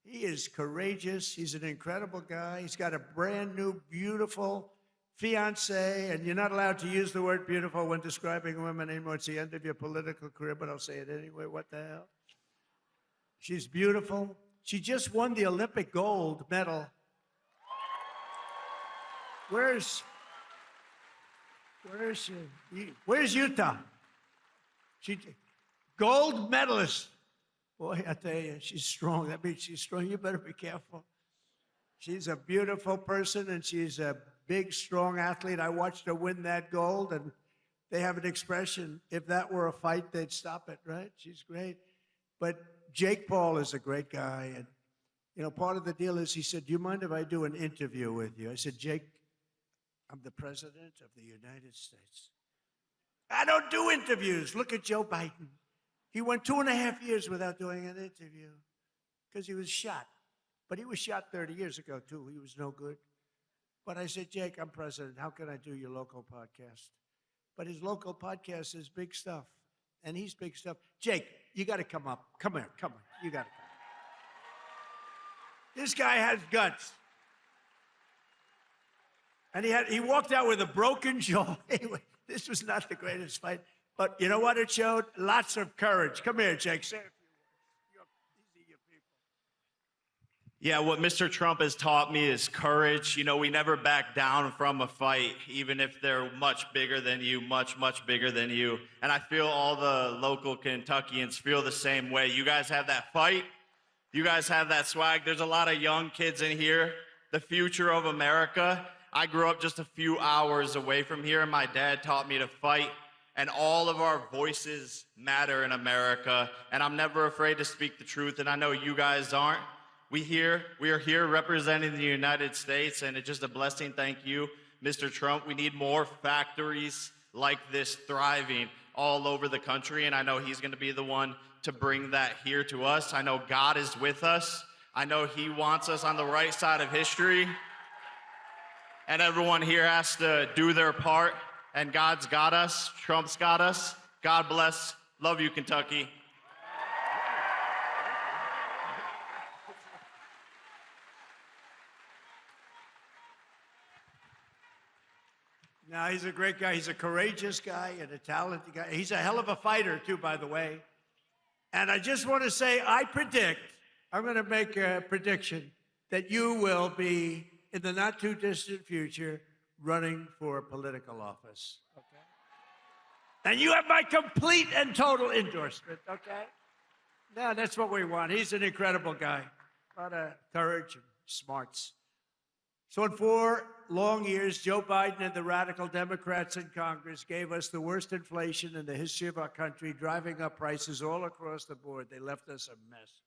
he is courageous. He's an incredible guy. He's got a brand new, beautiful fiance, and you're not allowed to use the word beautiful when describing women anymore. It's the end of your political career, but I'll say it anyway. What the hell? She's beautiful. She just won the Olympic gold medal. Where's she? Where's Utah? She gold medalist. Boy, I tell you, she's strong. That means she's strong. You better be careful. She's a beautiful person, and she's a big, strong athlete. I watched her win that gold, and they have an expression, if that were a fight, they'd stop it, right? She's great. But Jake Paul is a great guy, and, you know, part of the deal is he said, do you mind if I do an interview with you? I said, Jake, I'm the president of the United States. I don't do interviews. Look at Joe Biden. He went 2.5 years without doing an interview because he was shot. But he was shot 30 years ago, too. He was no good. But I said, Jake, I'm president. How can I do your local podcast? But his local podcast is big stuff. And he's big stuff. Jake, you got to come up. Come here. Come on. You got to come. This guy has guts. And he walked out with a broken jaw. Anyway, this was not the greatest fight. But you know what it showed? Lots of courage. Come here, Jake. Say a few words. These are your people. Yeah, what Mr. Trump has taught me is courage. You know, we never back down from a fight, even if they're much bigger than you, much, much bigger than you. And I feel all the local Kentuckians feel the same way. You guys have that fight. You guys have that swag. There's a lot of young kids in here. The future of America. I grew up just a few hours away from here, and my dad taught me to fight. And all of our voices matter in America. And I'm never afraid to speak the truth, and I know you guys aren't. We are here representing the United States, and it's just a blessing. Thank you, Mr. Trump. We need more factories like this thriving all over the country, and I know he's going to be the one to bring that here to us. I know God is with us. I know he wants us on the right side of history, and everyone here has to do their part, and God's got us. Trump's got us. God bless. Love you, Kentucky. No, he's a great guy. He's a courageous guy and a talented guy. He's a hell of a fighter, too, by the way. And I just want to say, I'm going to make a prediction that you will be, in the not-too-distant future, running for political office, okay? And you have my complete and total endorsement, okay? No, that's what we want. He's an incredible guy. A lot of courage and smarts. So in 4 long years, Joe Biden and the radical Democrats in Congress gave us the worst inflation in the history of our country, driving up prices all across the board. They left us a mess.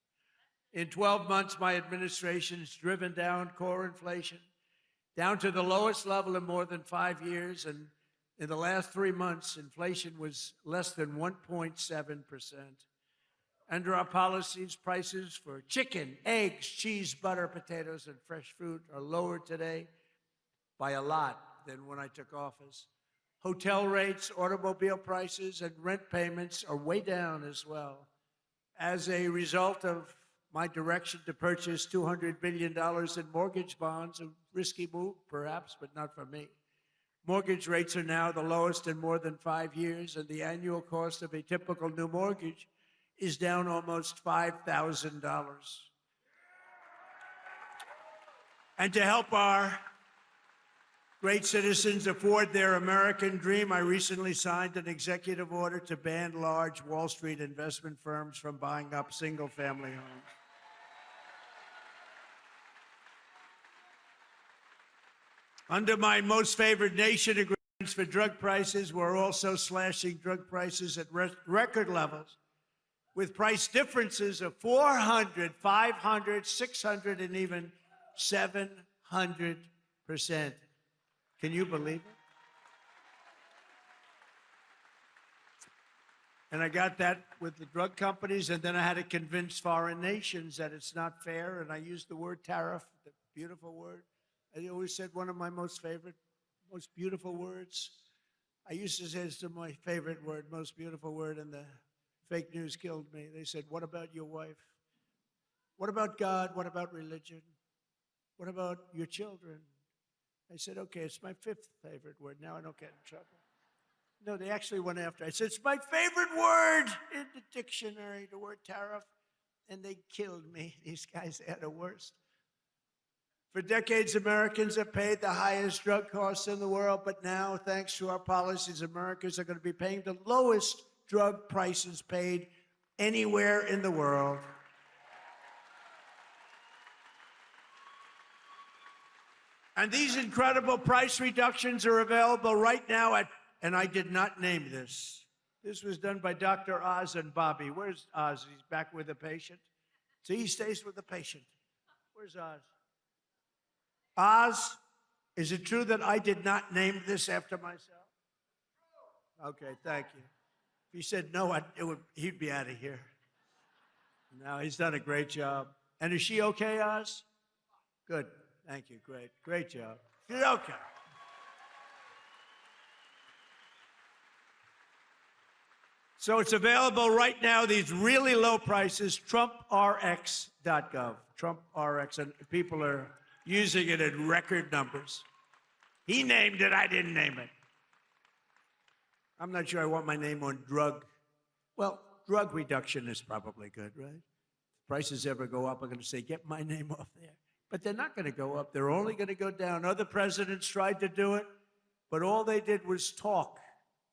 In 12 months, my administration has driven down core inflation. down to the lowest level in more than 5 years. And in the last 3 months, inflation was less than 1.7%. Under our policies, prices for chicken, eggs, cheese, butter, potatoes, and fresh fruit are lower today by a lot than when I took office. Hotel rates, automobile prices, and rent payments are way down as well. As a result of my direction to purchase $200 billion in mortgage bonds, a risky move perhaps, but not for me. Mortgage rates are now the lowest in more than 5 years, and the annual cost of a typical new mortgage is down almost $5,000. And to help our great citizens afford their American dream, I recently signed an executive order to ban large Wall Street investment firms from buying up single-family homes. Under my most favored nation agreements for drug prices, we're also slashing drug prices at record levels, with price differences of 400, 500, 600, and even 700%. Can you believe it? And I got that with the drug companies, and then I had to convince foreign nations that it's not fair, and I used the word tariff, the beautiful word. I always said one of my most favorite, most beautiful words. I used to say it's my favorite word, most beautiful word, and the fake news killed me. They said, what about your wife? What about God? What about religion? What about your children? I said, okay, it's my fifth favorite word. Now I don't get in trouble. No, they actually went after. I said, it's my favorite word in the dictionary, the word tariff. And they killed me. These guys are the worst. For decades, Americans have paid the highest drug costs in the world, but now, thanks to our policies, Americans are going to be paying the lowest drug prices paid anywhere in the world. And these incredible price reductions are available right now at, and I did not name this. This was done by Dr. Oz and Bobby. Where's Oz? He's back with the patient. See, he stays with the patient. Where's Oz? Oz, is it true that I did not name this after myself? Okay, thank you. If he said no, he'd be out of here. No, he's done a great job. And is she okay, Oz? Good. Thank you. Great. Great job. She's okay. So it's available right now, these really low prices, TrumpRx.gov. TrumpRx, and people are using it in record numbers. He named it, I didn't name it. I'm not sure I want my name on drug. Well, drug reduction is probably good, right? If prices ever go up, I'm going to say, get my name off there. But they're not going to go up. They're only going to go down. Other presidents tried to do it, but all they did was talk.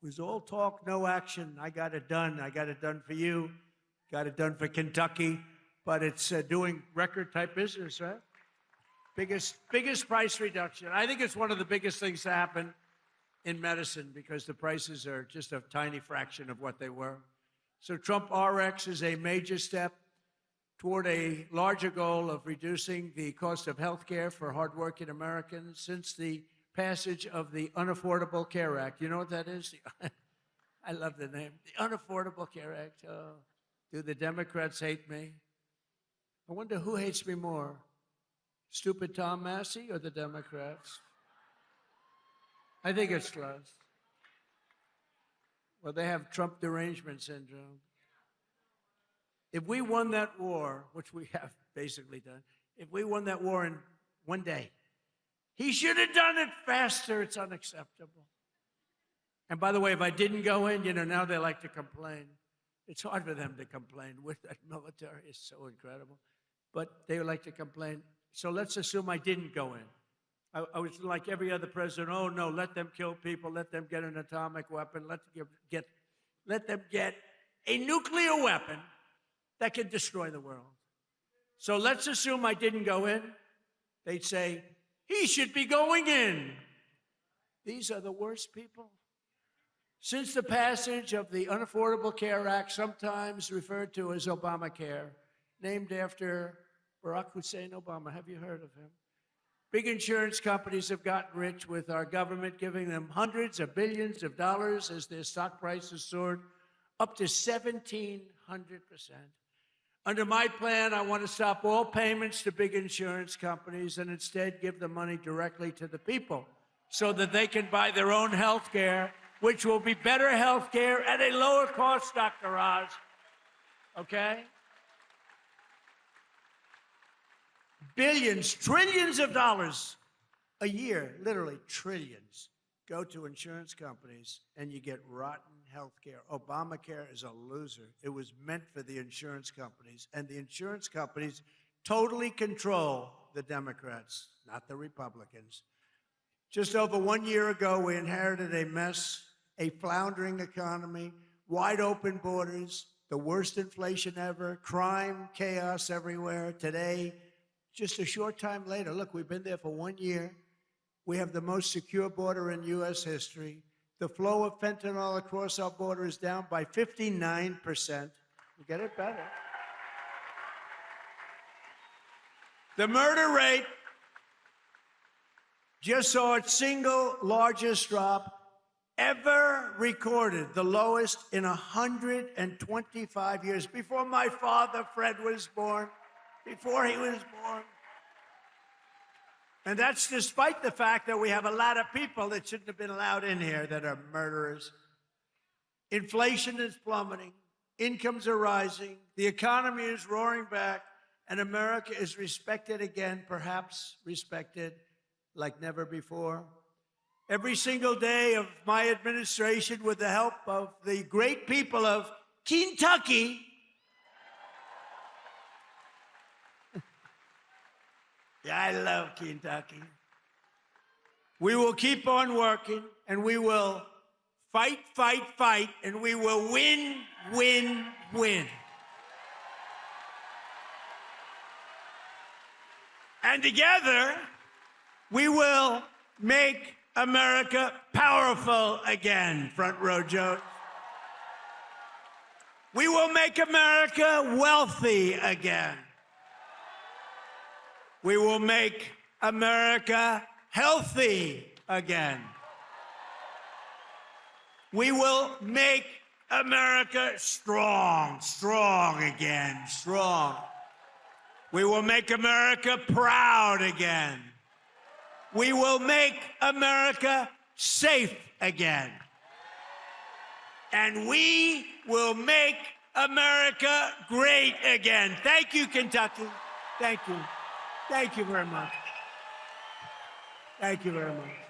It was all talk, no action. I got it done. I got it done for you. Got it done for Kentucky. But it's doing record-type business, right? Biggest price reduction. I think it's one of the biggest things to happen in medicine because the prices are just a tiny fraction of what they were. So Trump RX is a major step toward a larger goal of reducing the cost of health care for hardworking Americans since the passage of the Unaffordable Care Act. You know what that is? I love the name. The Unaffordable Care Act. Oh, do the Democrats hate me? I wonder who hates me more, stupid Tom Massey or the Democrats? I think it's close. Well, they have Trump derangement syndrome. If we won that war, which we have basically done, if we won that war in one day, he should have done it faster. It's unacceptable. And by the way, if I didn't go in, now they like to complain. It's hard for them to complain with that military. It's so incredible. But they like to complain. So let's assume I didn't go in. I was like every other president. Oh, no, let them kill people. Let them get an atomic weapon. Let them get a nuclear weapon that can destroy the world. So let's assume I didn't go in. They'd say, he should be going in. These are the worst people. Since the passage of the Unaffordable Care Act, sometimes referred to as Obamacare, named after Barack Hussein Obama. Have you heard of him? Big insurance companies have gotten rich with our government giving them hundreds of billions of dollars as their stock prices soared up to 1,700%. Under my plan, I want to stop all payments to big insurance companies and instead give the money directly to the people so that they can buy their own health care, which will be better health care at a lower cost, Dr. Oz. Okay? Billions, trillions of dollars a year, literally trillions, go to insurance companies and you get rotten health care. Obamacare is a loser. It was meant for the insurance companies, and the insurance companies totally control the Democrats, not the Republicans. Just over 1 year ago, we inherited a mess, a floundering economy, wide open borders, the worst inflation ever, crime, chaos everywhere. Today, just a short time later, look, we've been there for 1 year. We have the most secure border in U.S. history. The flow of fentanyl across our border is down by 59%. We get it better. The murder rate just saw its single largest drop ever recorded, the lowest in 125 years, before my father, Fred, was born, before he was born. And that's despite the fact that we have a lot of people that shouldn't have been allowed in here that are murderers. Inflation is plummeting. Incomes are rising. The economy is roaring back. And America is respected again, perhaps respected like never before. Every single day of my administration, with the help of the great people of Kentucky, yeah, I love Kentucky. We will keep on working, and we will fight, fight, fight, and we will win, win, win. And together, we will make America powerful again, front row Joe. We will make America wealthy again. We will make America healthy again. We will make America strong, strong again, strong. We will make America proud again. We will make America safe again. And we will make America great again. Thank you, Kentucky. Thank you. Thank you very much. Thank you very much.